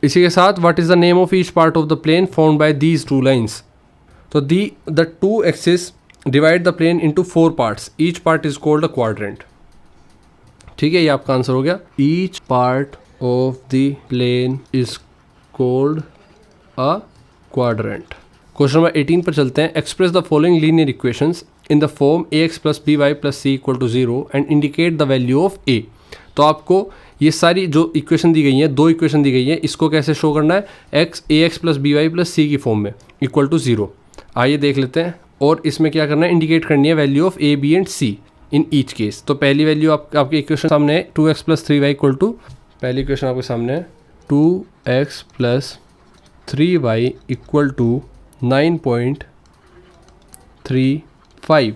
इसी के साथ what is the name of each part of the plane formed by these 2 lines. तो the 2 axis divide the plane into 4 parts, each part is called a quadrant. ठीक है, ये आपका आंसर हो गया। Each part of the plane is called a quadrant. Question number 18 पर चलते हैं। Express the following linear equations in the form ax + by + c = 0 and indicate the value of a। तो आपको ये सारी जो इक्वेशन दी गई हैं, 2 इक्वेशन दी गई हैं, इसको कैसे शो करना है, ax + by + c की फॉर्म में = 0। आइए देख लेते हैं। और इसमें क्या करना है, इंडिकेट करनी है value of a, b and c in each case. तो पहली वैल्यू आपकी इक्वेशन सामने है 2x + 3y = पहली इक्वेशन आपके सामने है 2x + 3y = 9.35।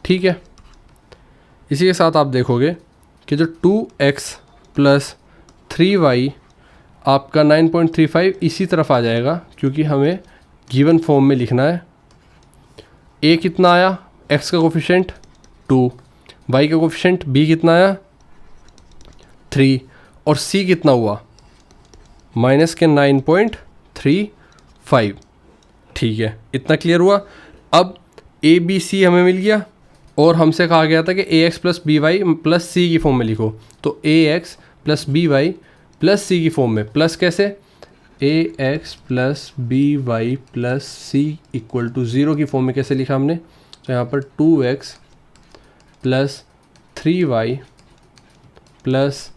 ठीक है, इसी के साथ आप देखोगे कि जो 2x + 3y आपका 9.35 इसी तरफ आ जाएगा, क्योंकि हमें गिवन फॉर्म में लिखना है। a कितना आया, x का कोफिशिएंट 2, y का कोफिशिएंट b कितना आया 3, और c कितना हुआ -9.35। ठीक है, इतना क्लियर हुआ। अब a b c हमें मिल गया, और हमसे कहा गया था कि ax + by + c की फॉर्म में लिखो। तो ax + by + c की फॉर्म में, प्लस कैसे, ax + by + c = 0 की फॉर्म में कैसे लिखा हमने। तो यहाँ पर 2x + 3y +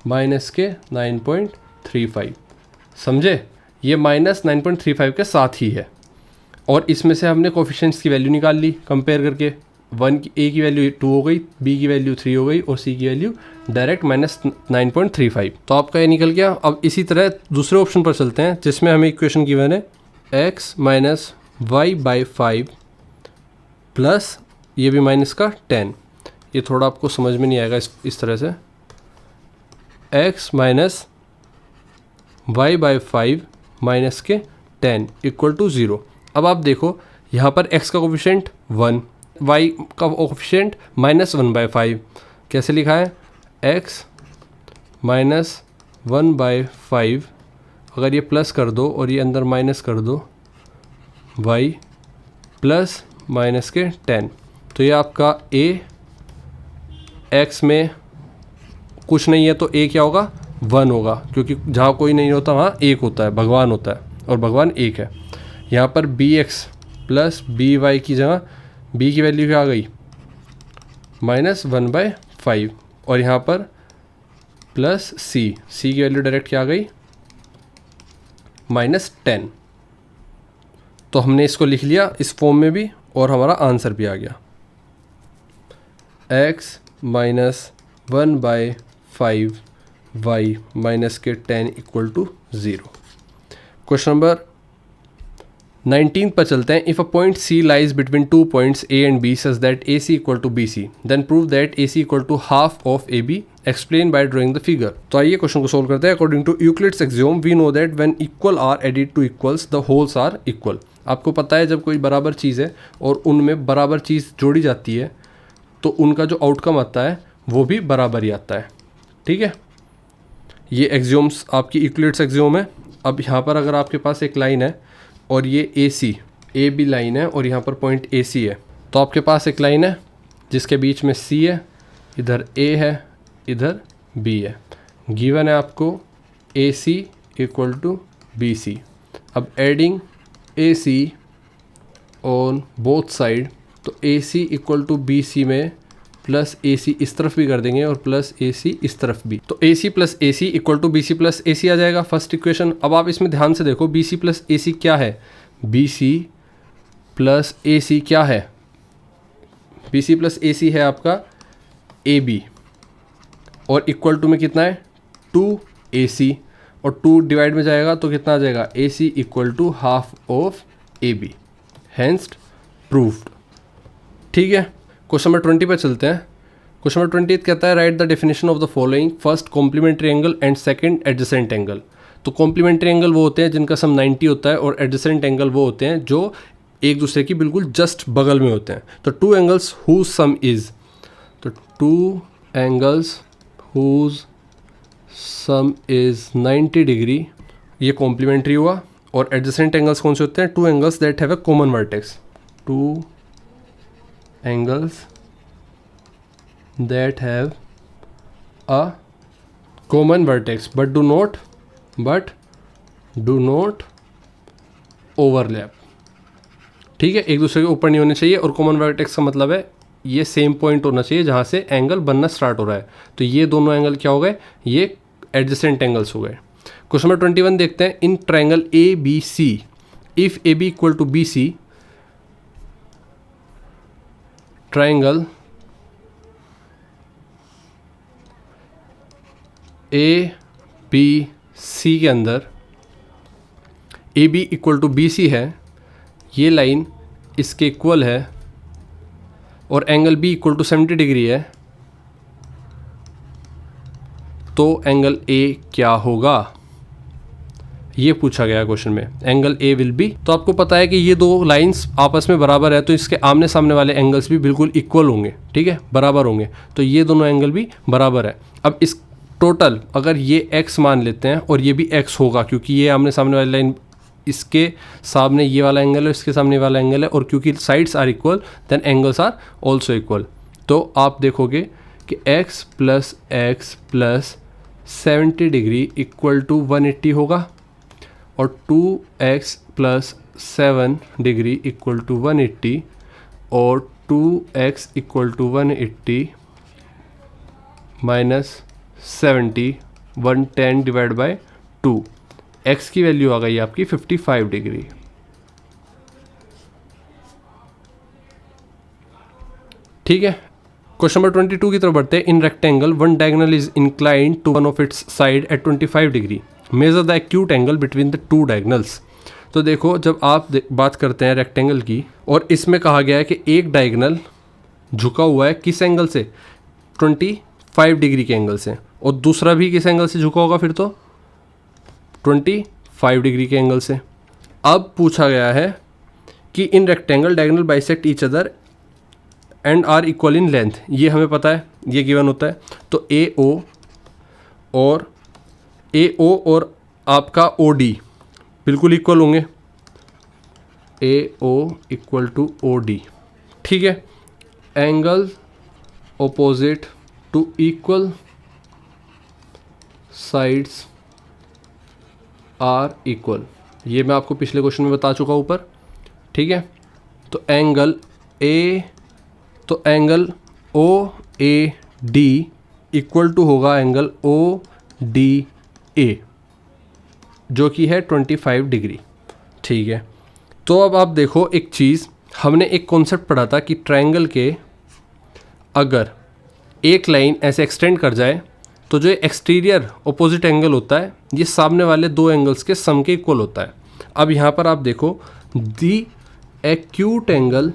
-9.35, समझे, ये -9.35 के साथ ही है। और इसमें से हमने कोफिशिएंट्स की वैल्यू निकाल ली कंपेयर करके। a की वैल्यू 2 हो गई, b की वैल्यू 3 हो गई, और c की वैल्यू डायरेक्ट -9.35। तो आपका ये निकल गया। अब इसी तरह दूसरे ऑप्शन पर चलते हैं, जिसमें हमें इक्वेशन गिवन है x - y/5 प्लस ये भी माइनस का 10। ये थोड़ा आपको समझ में नहीं आएगा इस तरह से, x - y बाई 5 माइनस के 10 इक्वल टू 0। अब आप देखो यहाँ पर x का कोफिशिएंट 1, y का कोफिशिएंट -1/5। कैसे लिखा है? x -1/5, अगर ये प्लस कर दो और ये अंदर माइनस कर दो, y प्लस माइनस के 10, तो ये आपका a, x में कुछ नहीं है तो a क्या होगा? 1 होगा, क्योंकि जहाँ कोई नहीं होता वहाँ एक होता है, भगवान होता है, और भगवान एक है। यहाँ पर bx प्लस by की जगह b की वैल्यू क्या आ गई? -1/5, और यहाँ पर प्लस c की वैल्यू डायरेक्ट क्या आ गई? -10। तो हमने इसको लिख लिया इस फॉर्म में भी, और हमारा आंसर भी आ गया। x -1/5 y माइनस के 10 इक्वल टू 0। क्वेश्चन नंबर 19 पर चलते हैं। If a point C lies between 2 points A and B such that AC equal to BC, then prove that AC equal to half of AB, explain by drawing the figure. तो आइए question को solve करते हैं। According to Euclid's axiom we know that when equal are added to equals the wholes are equal. आपको पता है जब कोई बराबर चीज़ है और उनमें बराबर चीज़ जोड़ी जाती है तो उनका जो आउटकम आता है वो भी बराबर ही आता है। ठीक है, ये एक्सियोम्स आपकी यूक्लिड्स एक्सियोम है। अब यहाँ पर अगर आपके पास एक लाइन है और ये ए बी लाइन है और यहाँ पर पॉइंट AC है, तो आपके पास एक लाइन है जिसके बीच में C है, इधर A है, इधर B है। गिवन है आपको AC इक्वल टू BC। अब adding AC on both side, तो AC इक्वल टू BC में प्लस AC इस तरफ भी कर देंगे और प्लस AC इस तरफ भी, तो AC plus AC equal to BC plus AC आ जाएगा फर्स्ट इक्वेशन। अब आप इसमें ध्यान से देखो BC प्लस AC क्या है? BC प्लस AC क्या है? BC प्लस AC है आपका AB, और इक्वल टू में कितना है? 2AC, और 2 डिवाइड में जाएगा तो कितना आ जाएगा? AC equal to half of AB, hence proved. ठीक है, क्वेश्चन नंबर 20 पर चलते हैं। क्वेश्चन नंबर 20 कहता है write the definition of the following, first complementary angle and second adjacent angle. तो कॉम्प्लीमेंट्री एंगल वो होते हैं जिनका सम 90 होता है, और एडजेसेंट एंगल वो होते हैं जो एक दूसरे की बिल्कुल जस्ट बगल में होते हैं। तो two angles whose sum is, तो two angles whose sum is 90 degree, ये कॉम्प्लीमेंट्री हुआ। और एडजेसेंट एंगल्स कौन से होते हैं? Two angles that have a common vertex, two angles that have a common vertex but do not overlap। ठीक है, एक दूसरे के ऊपर नहीं होने चाहिए, और कॉमन वर्टेक्स का मतलब है ये सेम पॉइंट होना चाहिए जहाँ से एंगल बनना स्टार्ट हो रहा है। तो ये दोनों एंगल क्या हो गए? ये एडजेसेंट एंगल्स हो गए। क्वेश्चन नंबर 21 देखते हैं। In triangle ABC if AB equal to BC, triangle ABC के अंदर AB इक्वल टू BC है, ये लाइन इसके इक्वल है, और angle B equal to 70 degree है, तो एंगल A क्या होगा? ये पूछा गया क्वेश्चन में। एंगल A विल बी, तो आपको पता है कि ये दो लाइंस आपस में बराबर है, तो इसके आमने सामने वाले एंगल्स भी बिल्कुल इक्वल होंगे। ठीक है, बराबर होंगे, तो ये दोनों एंगल भी बराबर है। अब इस टोटल अगर ये x मान लेते हैं और ये भी x होगा, क्योंकि ये आमने सामने वाली लाइन, इसके सामने ये वाला एंगल है, इसके सामने वाला एंगल है, और क्योंकि sides are equal then angles are also equal. तो आप देखोगे कि x plus 70 degree equal to 180 होगा, और 2x plus 7 degree equal to 180, और 2x equal to 180 minus 70, 110 divide by 2, x की वैल्यू आ गई आपकी 55 डिग्री। ठीक है, क्वेश्चन नंबर 22 की तरफ बढ़ते हैं। In rectangle one diagonal is inclined to one of its side at 25 degree, measure the acute angle between the two diagonals. तो देखो, जब आप बात करते हैं रेक्टेंगल की, और इसमें कहा गया है कि एक डायगोनल झुका हुआ है किस एंगल से? 25 डिग्री के एंगल से, और दूसरा भी किस एंगल से झुका होगा? फिर तो 25 डिग्री के एंगल से। अब पूछा गया है कि in rectangle diagonal bisect each other and are equal in length. ये हमें पता है, ये गिवन होता है। तो ए ओ और आपका ओ डी बिल्कुल इक्वल होंगे, A O equal to O D, ठीक है। Angle opposite to equal sides are equal, ये मैं आपको पिछले क्वेश्चन में बता चुका ऊपर, ठीक है। तो angle O A D equal to होगा एंगल ओ डी ए, जो कि है 25 डिग्री, ठीक है। तो अब आप देखो एक चीज़, हमने एक कॉन्सेप्ट पढ़ा था कि ट्रायंगल के अगर एक लाइन ऐसे एक्सटेंड कर जाए तो जो एक्सटीरियर ऑपोजिट एंगल होता है ये सामने वाले दो एंगल्स के सम के इक्वल होता है। अब यहाँ पर आप देखो the acute angle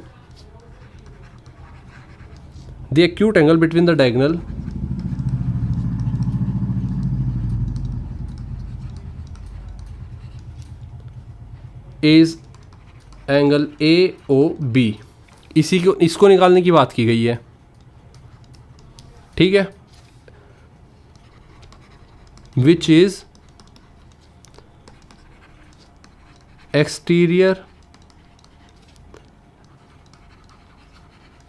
between the diagonal is angle A O B, इसको निकालने की बात की गई है, ठीक है। Which is exterior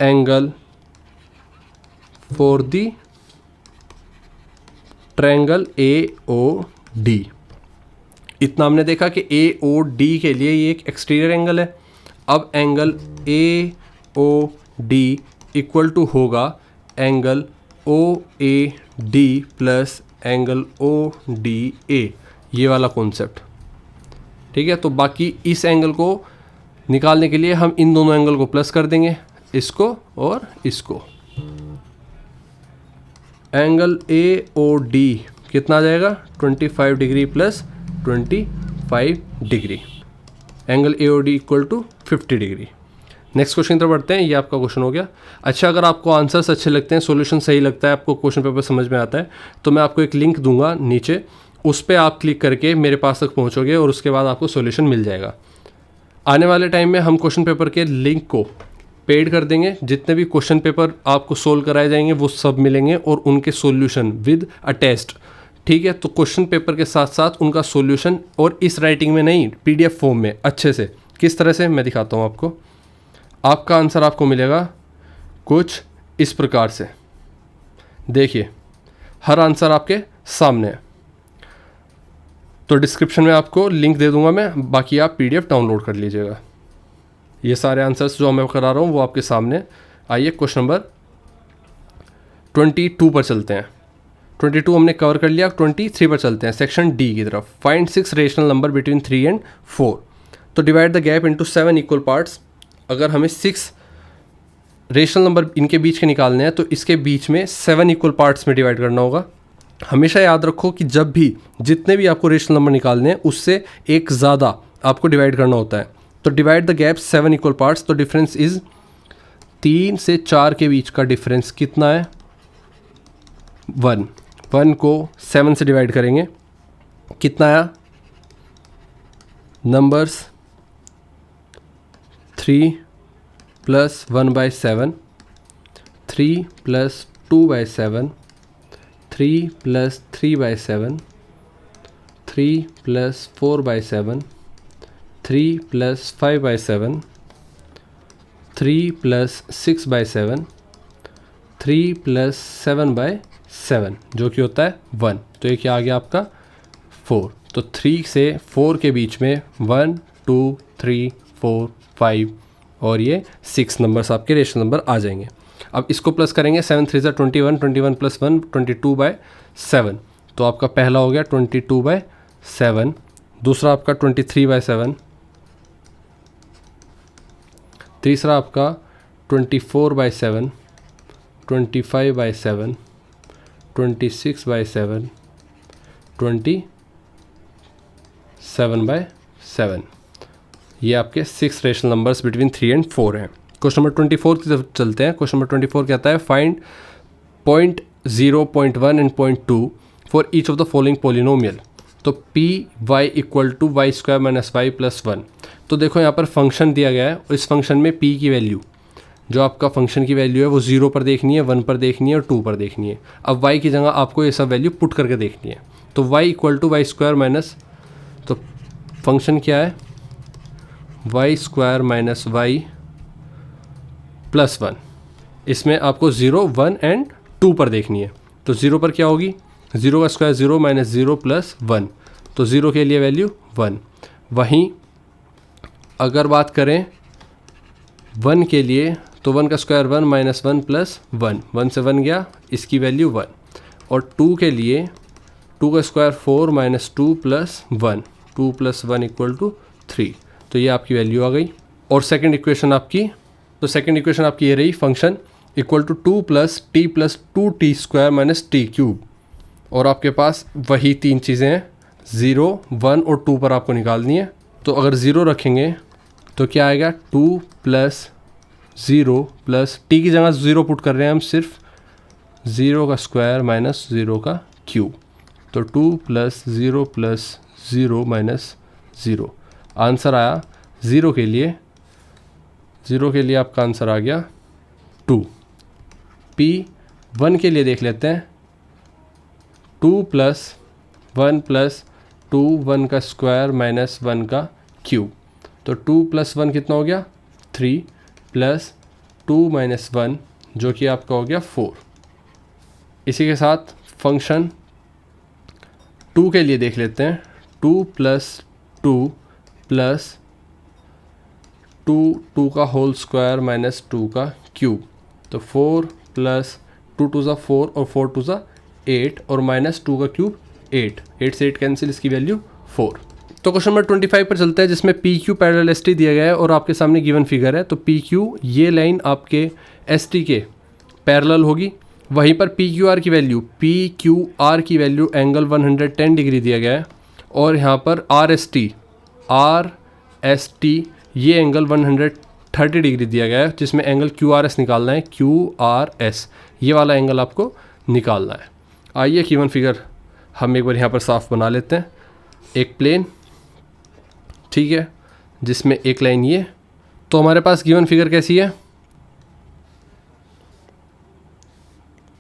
angle for the triangle A O D. इतना हमने देखा कि ए ओ डी के लिए ये एक एक्सटीरियर एंगल है। अब angle A O D equal to होगा angle O A D plus angle O D A, ये वाला कॉन्सेप्ट, ठीक है। तो बाकी इस एंगल को निकालने के लिए हम इन दोनों एंगल को प्लस कर देंगे, इसको और इसको। एंगल ए ओ डी कितना आ जाएगा 25 degree plus 25 degree, angle A O D equal to 50 degree. Next question तरफ बढ़ते हैं, ये आपका क्वेश्चन हो गया। अच्छा, अगर आपको आंसर्स अच्छे लगते हैं, सॉल्यूशन सही लगता है, आपको क्वेश्चन पेपर समझ में आता है, तो मैं आपको एक लिंक दूंगा नीचे, उस पर आप क्लिक करके मेरे पास तक पहुंचोगे और उसके बाद आपको सॉल्यूशन मिल जाएगा। आने वाले टाइम में हम क्वेश्चन पेपर के लिंक को पेड कर देंगे, जितने भी क्वेश्चन पेपर आपको सोल्व कराए जाएंगे वो सब मिलेंगे और उनके सॉल्यूशन विद अ टेस्ट, ठीक है। तो क्वेश्चन पेपर के साथ साथ उनका सॉल्यूशन, और इस राइटिंग में नहीं, पीडीएफ फॉर्म में अच्छे से। किस तरह से मैं दिखाता हूँ आपको। आपका आंसर आपको मिलेगा कुछ इस प्रकार से, देखिए हर आंसर आपके सामने है। तो डिस्क्रिप्शन में आपको लिंक दे दूंगा मैं, बाकी आप पीडीएफ डाउनलोड कर लीजिएगा। ये सारे आंसर्स जो मैं करा रहा हूँ वो आपके सामने। आइए क्वेश्चन नंबर 22 पर चलते हैं। 22 हमने कवर कर लिया, 23 पर चलते हैं, सेक्शन डी की तरफ। Find 6 rational number between 3 and 4। तो divide the gap into 7 equal parts. अगर हमें 6 रेशनल नंबर इनके बीच के निकालने हैं तो इसके बीच में 7 इक्वल पार्ट्स में डिवाइड करना होगा। हमेशा याद रखो कि जब भी जितने भी आपको रेशनल नंबर निकालने हैं उससे एक ज़्यादा आपको डिवाइड करना होता है। तो divide the gap 7 equal parts. तो डिफरेंस इज 3 से 4 के बीच का डिफरेंस कितना है 1। 1 को 7 से डिवाइड करेंगे, कितना आया numbers 3 plus 1/7, 3 plus 2/7, 3 plus 3/7, 3 plus 4/7, 3 plus 5/7, 3 plus 6/7, 3 plus 7/7, जो कि होता है 1। तो ये क्या आ गया आपका 4। तो 3 से 4 के बीच में 1 2 3 4 5 और ये 6 नंबर्स आपके रेशनल नंबर आ जाएंगे। अब इसको प्लस करेंगे, 7 3 21, 21 प्लस 1 22/7। तो आपका पहला हो गया 22/7, दूसरा आपका 23/7, तीसरा आपका 24/7, 25/7, 26/7, 27/7। ये आपके 6 रेशनल नंबर्स बिटवीन 3 एंड 4 हैं। क्वेश्चन नंबर 24 की तरफ चलते हैं। क्वेश्चन नंबर 24 कहता है find 0.0, 0.1 and 0.2 for each of the following polynomial. तो P Y equal to Y square minus Y plus 1। तो देखो यहाँ पर फंक्शन दिया गया है और इस फंक्शन में पी की वैल्यू, जो आपका फंक्शन की वैल्यू है वो 0 पर देखनी है, 1 पर देखनी है और 2 पर देखनी है। अब वाई की जगह आपको ये सब वैल्यू पुट करके देखनी है। तो Y equal to Y square minus, तो फंक्शन क्या है, Y square minus Y plus 1। इसमें आपको 0, 1 एंड 2 पर देखनी है। तो 0 पर क्या होगी, 0 का स्क्वायर 0 माइनस 0 प्लस 1, तो 0 के लिए वैल्यू 1। वहीं अगर बात करें 1 के लिए, तो 1 का स्क्वायर 1 माइनस 1 प्लस 1, 1 से 1 गया, इसकी वैल्यू 1। और 2 के लिए 2 का square 4 minus 2 plus 1, 2 plus 1 equal to 3। तो ये आपकी वैल्यू आ गई। और सेकंड इक्वेशन आपकी, तो सेकंड इक्वेशन आपकी ये रही, function equal to 2 plus two T square minus T cube. और आपके पास वही तीन चीज़ें हैं, 0, 1 और 2 पर आपको निकालनी है। तो अगर 0 रखेंगे तो क्या आएगा, 2 प्लस 0 प्लस टी की जगह 0 पुट कर रहे हैं हम, सिर्फ 0 का स्क्वायर माइनस 0 का क्यूब। तो 2 प्लस 0 माइनस 0, आंसर आया 0 के लिए, 0 के लिए आपका आंसर आ गया 2। पी 1 के लिए देख लेते हैं, 2 प्लस 1 प्लस 2, 1 का स्क्वायर माइनस 1 का क्यूब। तो 2 प्लस 1 कितना हो गया, 3 प्लस 2 माइनस 1 जो कि आपका हो गया 4। इसी के साथ फंक्शन 2 के लिए देख लेते हैं, 2 प्लस 2 प्लस 2 का होल स्क्वायर माइनस 2 का क्यूब। तो 4 प्लस 2 टू ज़ा 4 और 4 टू ज़ा 8 और माइनस 2 का क्यूब 8, 8 से 8 कैंसिल, इसकी वैल्यू 4। तो क्वेश्चन नंबर 25 पर चलते हैं, जिसमें P Q parallel S T दिया गया है और आपके सामने गिवन फिगर है। तो पी क्यू, ये लाइन आपके एस टी के पैरेलल होगी। वहीं पर पी क्यू आर की वैल्यू एंगल 110 डिग्री दिया गया है। और यहाँ पर आर एस टी ये एंगल 130 डिग्री दिया गया है, जिसमें एंगल क्यू आर एस निकालना है, क्यू आर एस ये वाला एंगल आपको निकालना है। आइए गिवन फिगर हम एक बार यहाँ पर साफ बना लेते हैं। एक प्लेन, ठीक है, जिसमें एक लाइन ये। तो हमारे पास गिवन फिगर कैसी है,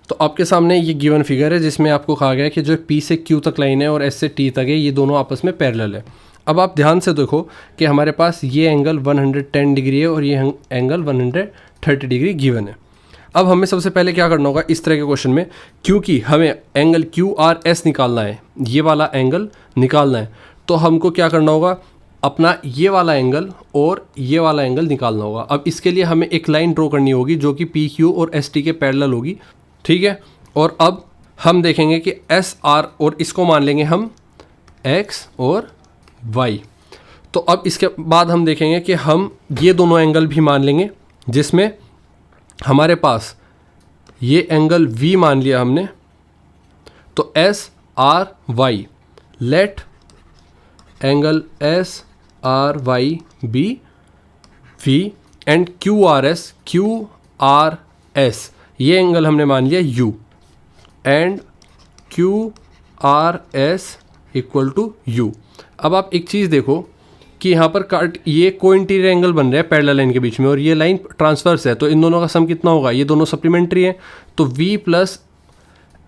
तो आपके सामने ये गिवन फिगर है जिसमें आपको कहा गया है कि जो P से Q तक लाइन है और S से T तक है, ये दोनों आपस में पैरेलल है। अब आप ध्यान से देखो कि हमारे पास ये एंगल 110 डिग्री है और ये एंगल 130 डिग्री गिवन है। अब हमें सबसे पहले क्या करना होगा इस तरह के क्वेश्चन में, क्योंकि हमें एंगल QRS निकालना है, ये वाला एंगल निकालना है, तो हमको क्या करना होगा, अपना ये वाला एंगल और ये वाला एंगल निकालना होगा। अब इसके लिए हमें एक लाइन ड्रॉ करनी होगी जो कि PQ और ST के पैरेलल होगी, ठीक है। और अब हम देखेंगे कि SR और इसको मान लेंगे हम X और Y। तो अब इसके बाद हम देखेंगे कि हम ये दोनों एंगल भी मान लेंगे, जिसमें हमारे पास ये एंगल V मान लिया हमने। तो SRY, let angle SRY be V and QRS ये एंगल हमने मान लिया U and QRS equal to U। अब आप एक चीज़ देखो कि यहाँ पर ये को इंटीरियर एंगल बन रहा है पैरेलल लाइन के बीच में और ये लाइन ट्रांसवर्स है, तो इन दोनों का सम कितना होगा, ये दोनों सप्लीमेंट्री हैं। तो V plus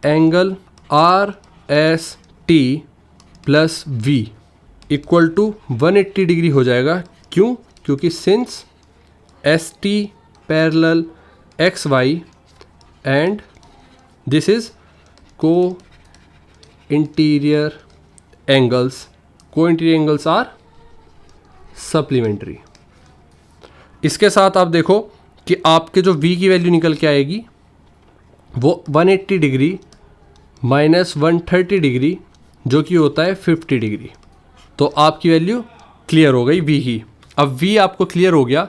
angle RST plus V equal to 180 degree हो जाएगा। क्यों? क्योंकि since ST parallel XY and this is co interior angles are supplementary. इसके साथ आप देखो कि आपके जो V की वैल्यू निकल के आएगी वो 180 डिग्री माइनस 130 डिग्री जो कि होता है 50 डिग्री। तो आपकी वैल्यू क्लियर हो गई V की। अब V आपको क्लियर हो गया।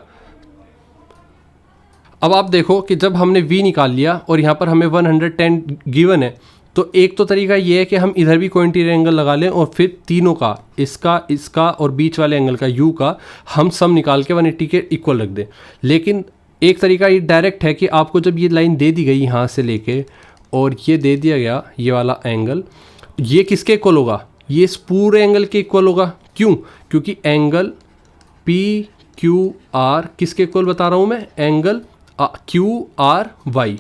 अब आप देखो कि जब हमने V निकाल लिया और यहाँ पर हमें 110 गिवन है, तो एक तो तरीका ये है कि हम इधर भी कोई इंटीरियर एंगल लगा लें और फिर तीनों का, इसका और बीच वाले एंगल का U का हम सम निकाल के 180 के इक्वल रख दें। लेकिन एक तरीका ये डायरेक्ट है कि आपको जब ये लाइन दे दी गई यहाँ से लेके और ये दे दिया गया ये वाला एंगल, ये किसके इक्वल होगा, ये इस पूरे एंगल के इक्वल होगा। क्यों? क्योंकि एंगल पी क्यू आर किसके इक्वल बता रहा हूँ मैं? एंगल क्यू आर वाई,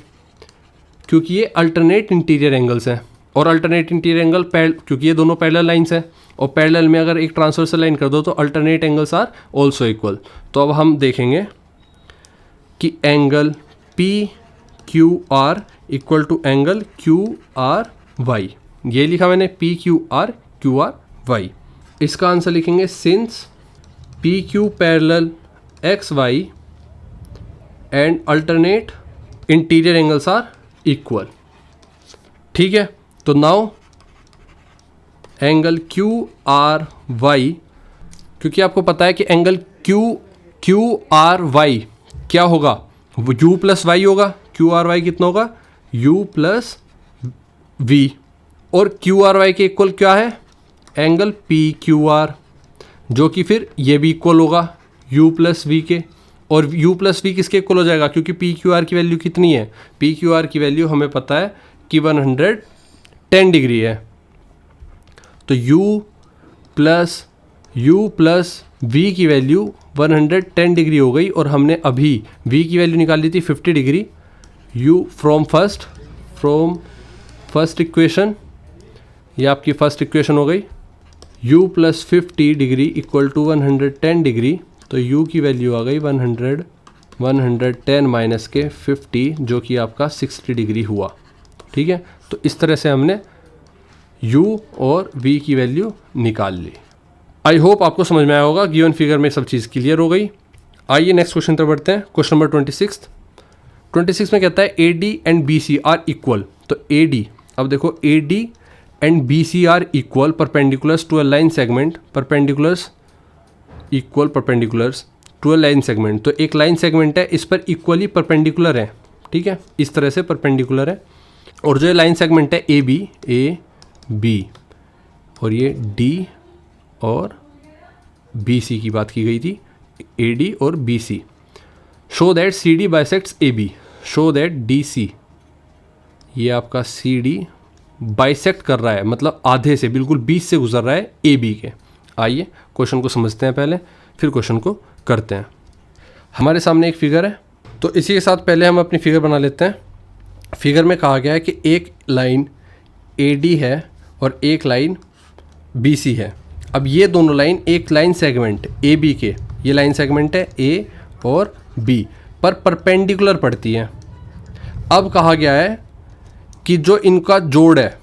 क्योंकि ये अल्टरनेट इंटीरियर एंगल्स हैं। और अल्टरनेट इंटीरियर एंगल क्योंकि ये दोनों पैरेलल लाइंस हैं, और पैरेलल में अगर एक ट्रांसवर्सल लाइन कर दो तो alternate angles are also equal. तो अब हम देखेंगे कि angle P Q R equal to angle Q R Y. ये लिखा मैंने पी क्यू आर वाई। इसका आंसर लिखेंगे since P Q parallel X Y and alternate interior angles are equal. ठीक है, तो now angle Q R Y, क्योंकि आपको पता है कि एंगल क्यू आर वाई क्या होगा? वो यू प्लस वाई होगा। क्यू आर वाई कितना होगा? U plus V. और क्यू आर वाई के इक्वल क्या है? एंगल पी क्यू आर, जो कि फिर ये भी इक्वल होगा यू प्लस वी के। और यू प्लस वी किसके इक्वल हो जाएगा? क्योंकि पी क्यू आर की वैल्यू कितनी है? पी क्यू आर की वैल्यू हमें पता है कि 110 डिग्री है। तो u प्लस v की वैल्यू 110 डिग्री हो गई, और हमने अभी v की वैल्यू निकाल ली थी 50 degree. u from first equation, ये आपकी फर्स्ट इक्वेशन हो गई। u plus 50 degree equal to 110 degree, तो u की वैल्यू आ गई 110 माइनस के 50, जो कि आपका 60 डिग्री हुआ। ठीक है, तो इस तरह से हमने u और v की वैल्यू निकाल ली। आई होप आपको समझ में आया होगा। गिवन फिगर में सब चीज़ क्लियर हो गई। आइए नेक्स्ट क्वेश्चन पर बढ़ते हैं। क्वेश्चन नंबर 26 में कहता है AD and BC are equal. तो AD, अब देखो AD and BC are equal perpendiculars to a line segment, perpendiculars to a line segment. तो एक लाइन सेगमेंट है, इस पर इक्वली परपेंडिकुलर है। ठीक है, इस तरह से परपेंडिकुलर है। और जो लाइन सेगमेंट है ए बी, और ये डी और बी सी की बात की गई थी, ए डी और B C. Show that C D bisects A B, show that D C, ये आपका सी डी बाइसेक्ट कर रहा है, मतलब आधे से, बिल्कुल बीच से गुजर रहा है ए बी के। आइए क्वेश्चन को समझते हैं पहले, फिर क्वेश्चन को करते हैं। हमारे सामने एक फिगर है, तो इसी के साथ पहले हम अपनी फिगर बना लेते हैं। फिगर में कहा गया है कि एक लाइन ए डी है और एक लाइन बी सी है। अब ये दोनों लाइन एक लाइन सेगमेंट ए बी के, ये लाइन सेगमेंट है ए और बी पर परपेंडिकुलर पड़ती है। अब कहा गया है कि जो इनका जोड़ है,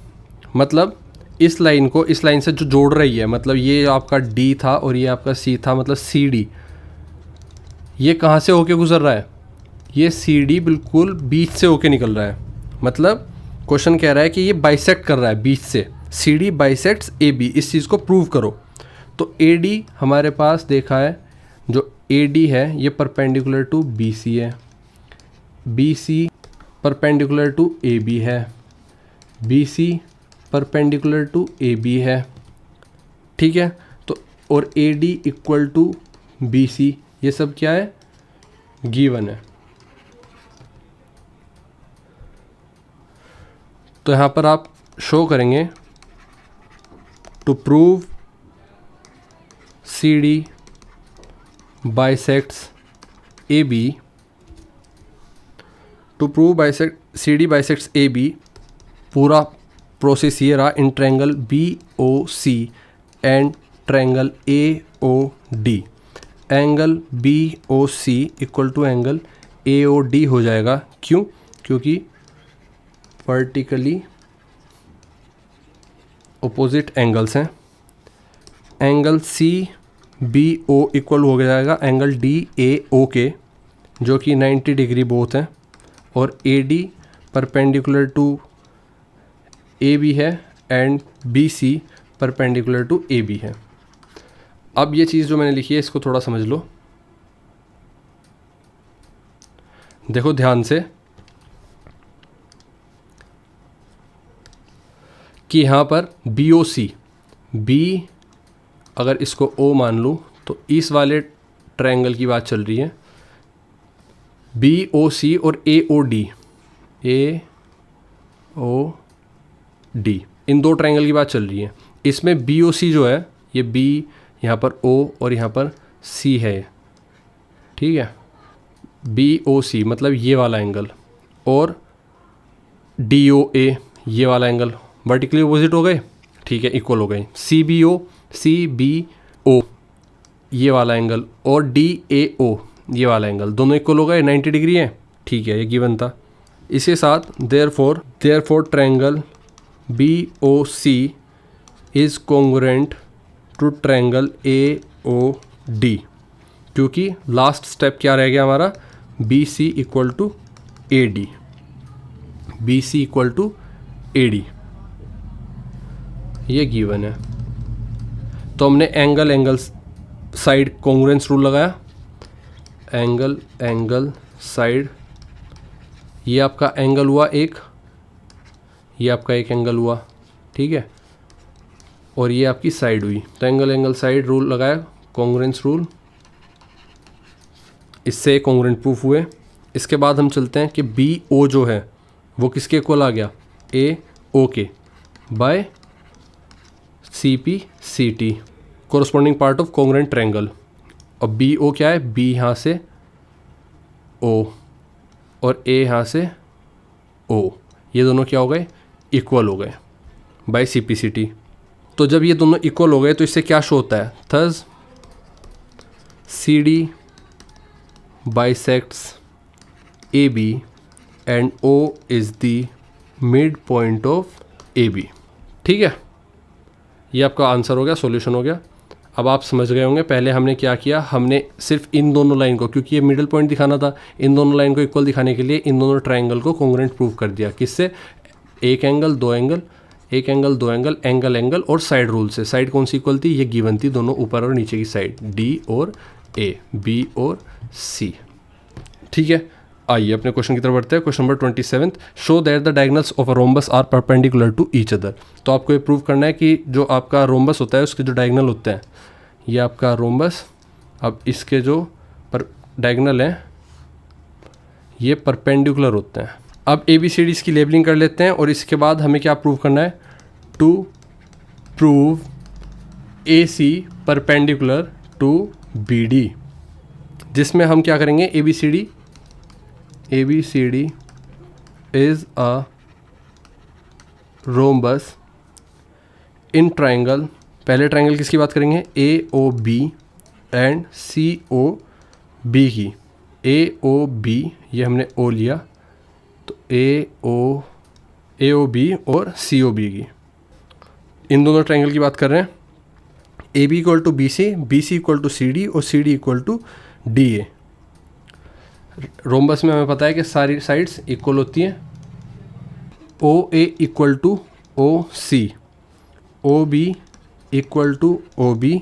मतलब इस लाइन को इस लाइन से जो जोड़ रही है, मतलब ये आपका डी था और ये आपका सी था, मतलब सी डी, ये कहाँ से होके गुजर रहा है? ये सी डी बिल्कुल बीच से होके निकल रहा है। मतलब क्वेश्चन कह रहा है कि ये बाइसेक्ट कर रहा है बीच से, C D bisects A B, इस चीज़ को प्रूव करो। तो ए डी हमारे पास देखा है, जो ए डी है ये परपेंडिकुलर टू बी सी है, B C perpendicular to A B है, B C perpendicular to A B है। ठीक है, तो और A D equal to B C, ये सब क्या है? गिवन है। तो यहाँ पर आप शो करेंगे to prove C D bisects A B, to prove C D bisects A B, पूरा प्रोसेस ये रहा in triangle B O C and triangle A O D. Angle B O C equal to angle A O D हो जाएगा। क्यों? क्योंकि vertically opposite angles हैं। Angle C B O equal हो जाएगा एंगल डी ए ओ के, जो कि 90 डिग्री बोथ हैं, और A D perpendicular to A B है and B C perpendicular to A B है। अब ये चीज़ जो मैंने लिखी है इसको थोड़ा समझ लो, देखो ध्यान से कि यहाँ पर बी ओ सी, बी अगर इसको ओ मान लूँ तो इस वाले ट्रायंगल की बात चल रही है, बी ओ सी और ए ओ डी, ए ओ डी, इन दो ट्रायंगल की बात चल रही है। इसमें बी ओ सी जो है, ये बी यहाँ पर ओ और यहाँ पर सी है, ठीक है, बी ओ सी मतलब ये वाला एंगल, और डी ओ ए ये वाला एंगल वर्टिकली अपोजिट हो गए, ठीक है, इक्वल हो गए। सी बी ओ ये वाला एंगल और डी ए ओ ये वाला एंगल दोनों इक्वल हो गए, 90 डिग्री है, ठीक है, ये गिवन था। इसके साथ therefore triangle B O C is congruent to triangle A O D, क्योंकि लास्ट स्टेप क्या रह गया हमारा, B C equal to A D, B C equal to A D, ये गिवन है। तो हमने एंगल साइड कॉन्ग्रुएंस रूल लगाया, एंगल साइड, ये आपका एंगल हुआ एक, ये आपका एक एंगल हुआ, ठीक है, और ये आपकी साइड हुई। तो एंगल साइड रूल लगाया, कॉन्ग्रुएंस रूल, इससे कॉन्ग्रुएंट प्रूफ हुए। इसके बाद हम चलते हैं कि बी ओ जो है वो किसके इक्वल आ गया, ए ओ के by C P C T, corresponding part of congruent triangle. और बी ओ क्या है, बी यहाँ से ओ और ए यहाँ से ओ, ये दोनों क्या हो गए, इक्वल हो गए by C P C T. तो जब ये दोनों इक्वल हो गए तो इससे क्या शो होता है, thus C D bisects A B and O is the mid point of A B, ठीक है, ये आपका आंसर हो गया, सॉल्यूशन हो गया। अब आप समझ गए होंगे पहले हमने क्या किया, हमने सिर्फ इन दोनों लाइन को, क्योंकि ये मिडिल पॉइंट दिखाना था, इन दोनों लाइन को इक्वल दिखाने के लिए इन दोनों ट्रायंगल को कॉन्ग्रुएंट प्रूव कर दिया। किससे, एक एंगल दो एंगल, एक एंगल दो एंगल, एंगल और साइड रूल से। साइड कौन सी इक्वल थी, ये गिवन थी, दोनों ऊपर और नीचे की साइड, डी और ए, बी और सी, ठीक है। आइए अपने क्वेश्चन की तरफ बढ़ते हैं। Question number 27, show that the diagonals of a rhombus are perpendicular to each other. तो आपको ये प्रूव करना है कि जो आपका रोम्बस होता है उसके जो डायगोनल होते हैं, ये आपका रोम्बस, अब इसके जो डायगोनल हैं ये परपेंडिकुलर होते हैं। अब ए बी सी डी इसकी लेबलिंग कर लेते हैं और इसके बाद हमें क्या प्रूव करना है, to prove A C perpendicular to B D, जिसमें हम क्या करेंगे, A B C D is a rhombus in triangle, पहले ट्रायंगल किसकी बात करेंगे, A O B and C O B की। ए ओ बी ये हमने ओ लिया, तो ए ओ बी और सी ओ बी की, इन दोनों ट्रायंगल की बात कर रहे हैं। A B equal to B C equal to C D और C D equal to D A. Rhombus में हमें पता है कि सारी साइड्स इक्वल होती हैं, O A equal to O C, O B equal to O B,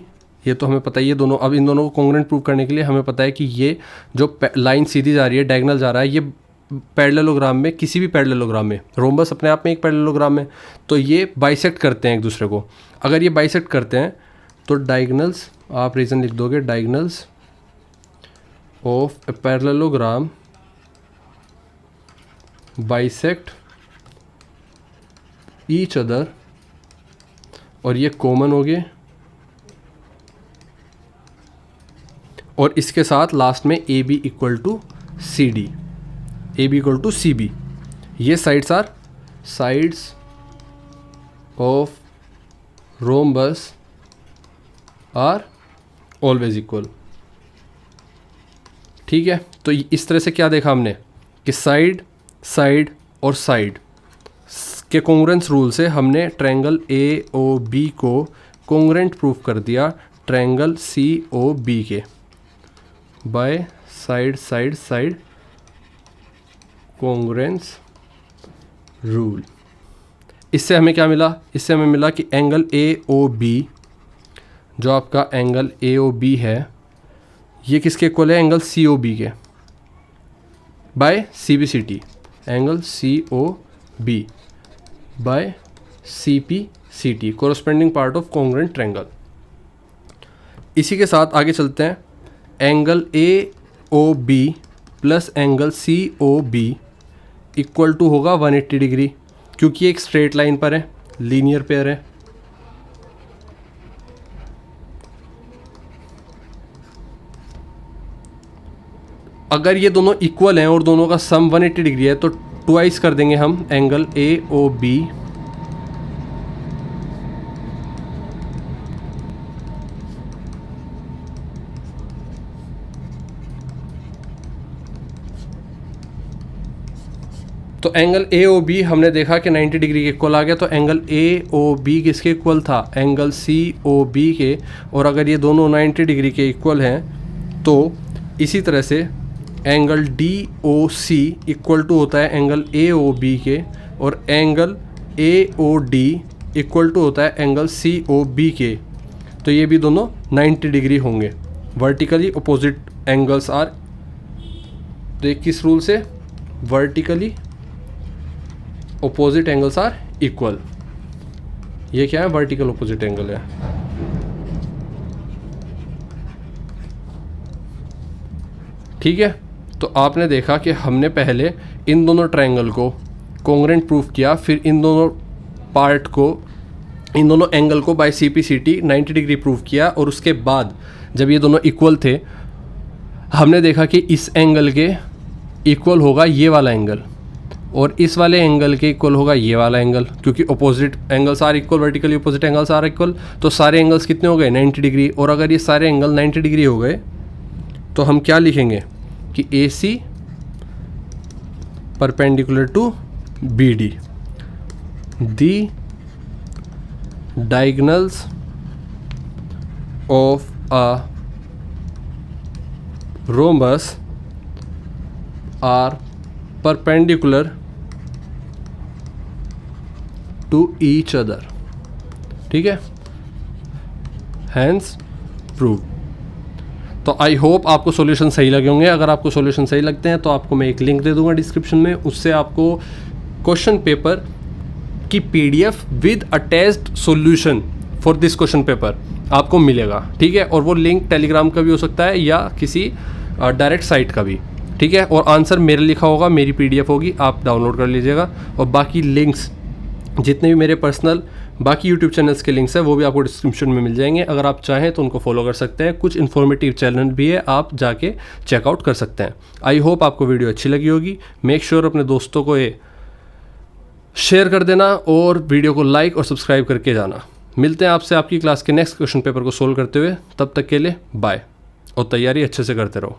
ये तो हमें पता ही है दोनों। अब इन दोनों को कॉन्ग्रुएंट प्रूव करने के लिए हमें पता है कि ये जो लाइन सीधी जा रही है, डायगोनल जा रहा है, ये पैरेललोग्राम में, किसी भी पैरेललोग्राम में, रोम्बस अपने आप में एक पैरेललोग्राम है, तो ये बाइसेक्ट करते हैं एक दूसरे को। अगर ये बाइसेक्ट करते हैं तो डायगोनल्स, आप रीज़न लिख दोगे, diagonals of a parallelogram bisect each other, और ये कॉमन हो गए, और इसके साथ लास्ट में A B equal to C D, A B equal to C B, ये sides are sides of rhombus are always equal, ठीक है। तो इस तरह से क्या देखा हमने कि साइड और साइड के कॉन्ग्रुएंस रूल से हमने ट्रायंगल ए ओ बी को कॉन्ग्रुएंट प्रूफ कर दिया ट्रायंगल सी ओ बी के बाय साइड कॉन्ग्रुएंस रूल। इससे हमें क्या मिला, इससे हमें मिला कि एंगल ए ओ बी, जो आपका एंगल ए ओ बी है, ये किसके इक्वल है, एंगल सी ओ बी के by C B C T, angle C O B by C P C T, corresponding part of congruent triangle. इसी के साथ आगे चलते हैं, angle A O B plus angle C O B equal to होगा 180 degree, क्योंकि एक straight line पर है, लीनियर पेयर है, अगर ये दोनों इक्वल हैं और दोनों का सम 180 डिग्री है तो ट्वाइस कर देंगे हम एंगल AOB। तो एंगल AOB हमने देखा कि 90 डिग्री के इक्वल आ गया, तो एंगल AOB किसके इक्वल था? एंगल COB के। और अगर ये दोनों 90 डिग्री के इक्वल हैं तो इसी तरह से एंगल DOC इक्वल टू होता है एंगल AOB के, और एंगल AOD इक्वल टू होता है एंगल COB के। तो ये भी दोनों 90 डिग्री होंगे। वर्टिकली अपोजिट एंगल्स आर, तो ये किस रूल से? Vertically opposite angles are equal. ये क्या है? वर्टिकल ऑपोजिट एंगल है। ठीक है, तो आपने देखा कि हमने पहले इन दोनों ट्रायंगल को कॉन्ग्रुएंट प्रूफ किया, फिर इन दोनों पार्ट को, इन दोनों एंगल को बाय CPCT 90 डिग्री प्रूफ किया, और उसके बाद जब ये दोनों इक्वल थे हमने देखा कि इस एंगल के इक्वल होगा ये वाला एंगल, और इस वाले एंगल के इक्वल होगा ये वाला एंगल, क्योंकि opposite angles are equal, vertically opposite angles are equal. तो सारे एंगल्स कितने हो गए? 90 डिग्री। और अगर ये सारे एंगल 90 डिग्री हो गए तो हम क्या लिखेंगे कि AC perpendicular to BD, the diagonals of a rhombus are perpendicular to each other. ठीक है, हैंस प्रूव। तो आई होप आपको सॉल्यूशन सही लगे होंगे। अगर आपको सॉल्यूशन सही लगते हैं तो आपको मैं एक लिंक दे दूंगा डिस्क्रिप्शन में, उससे आपको क्वेश्चन पेपर की PDF with attached solution for this question paper आपको मिलेगा। ठीक है, और वो लिंक टेलीग्राम का भी हो सकता है या किसी डायरेक्ट साइट का भी। ठीक है, और आंसर मेरे लिखा होगा, मेरी PDF होगी, आप डाउनलोड कर लीजिएगा। और बाकी लिंक्स जितने भी मेरे पर्सनल बाकी यूट्यूब चैनल्स के लिंक्स हैं वो भी आपको डिस्क्रिप्शन में मिल जाएंगे। अगर आप चाहें तो उनको फॉलो कर सकते हैं। कुछ इन्फॉर्मेटिव चैनल भी है, आप जाके चेकआउट कर सकते हैं। आई होप आपको वीडियो अच्छी लगी होगी। मेक श्योर अपने दोस्तों को ये शेयर कर देना और वीडियो को लाइक और सब्सक्राइब करके जाना। मिलते हैं आपसे आपकी क्लास के नेक्स्ट क्वेश्चन पेपर को सोल्व करते हुए। तब तक के लिए बाय, और तैयारी अच्छे से करते रहो।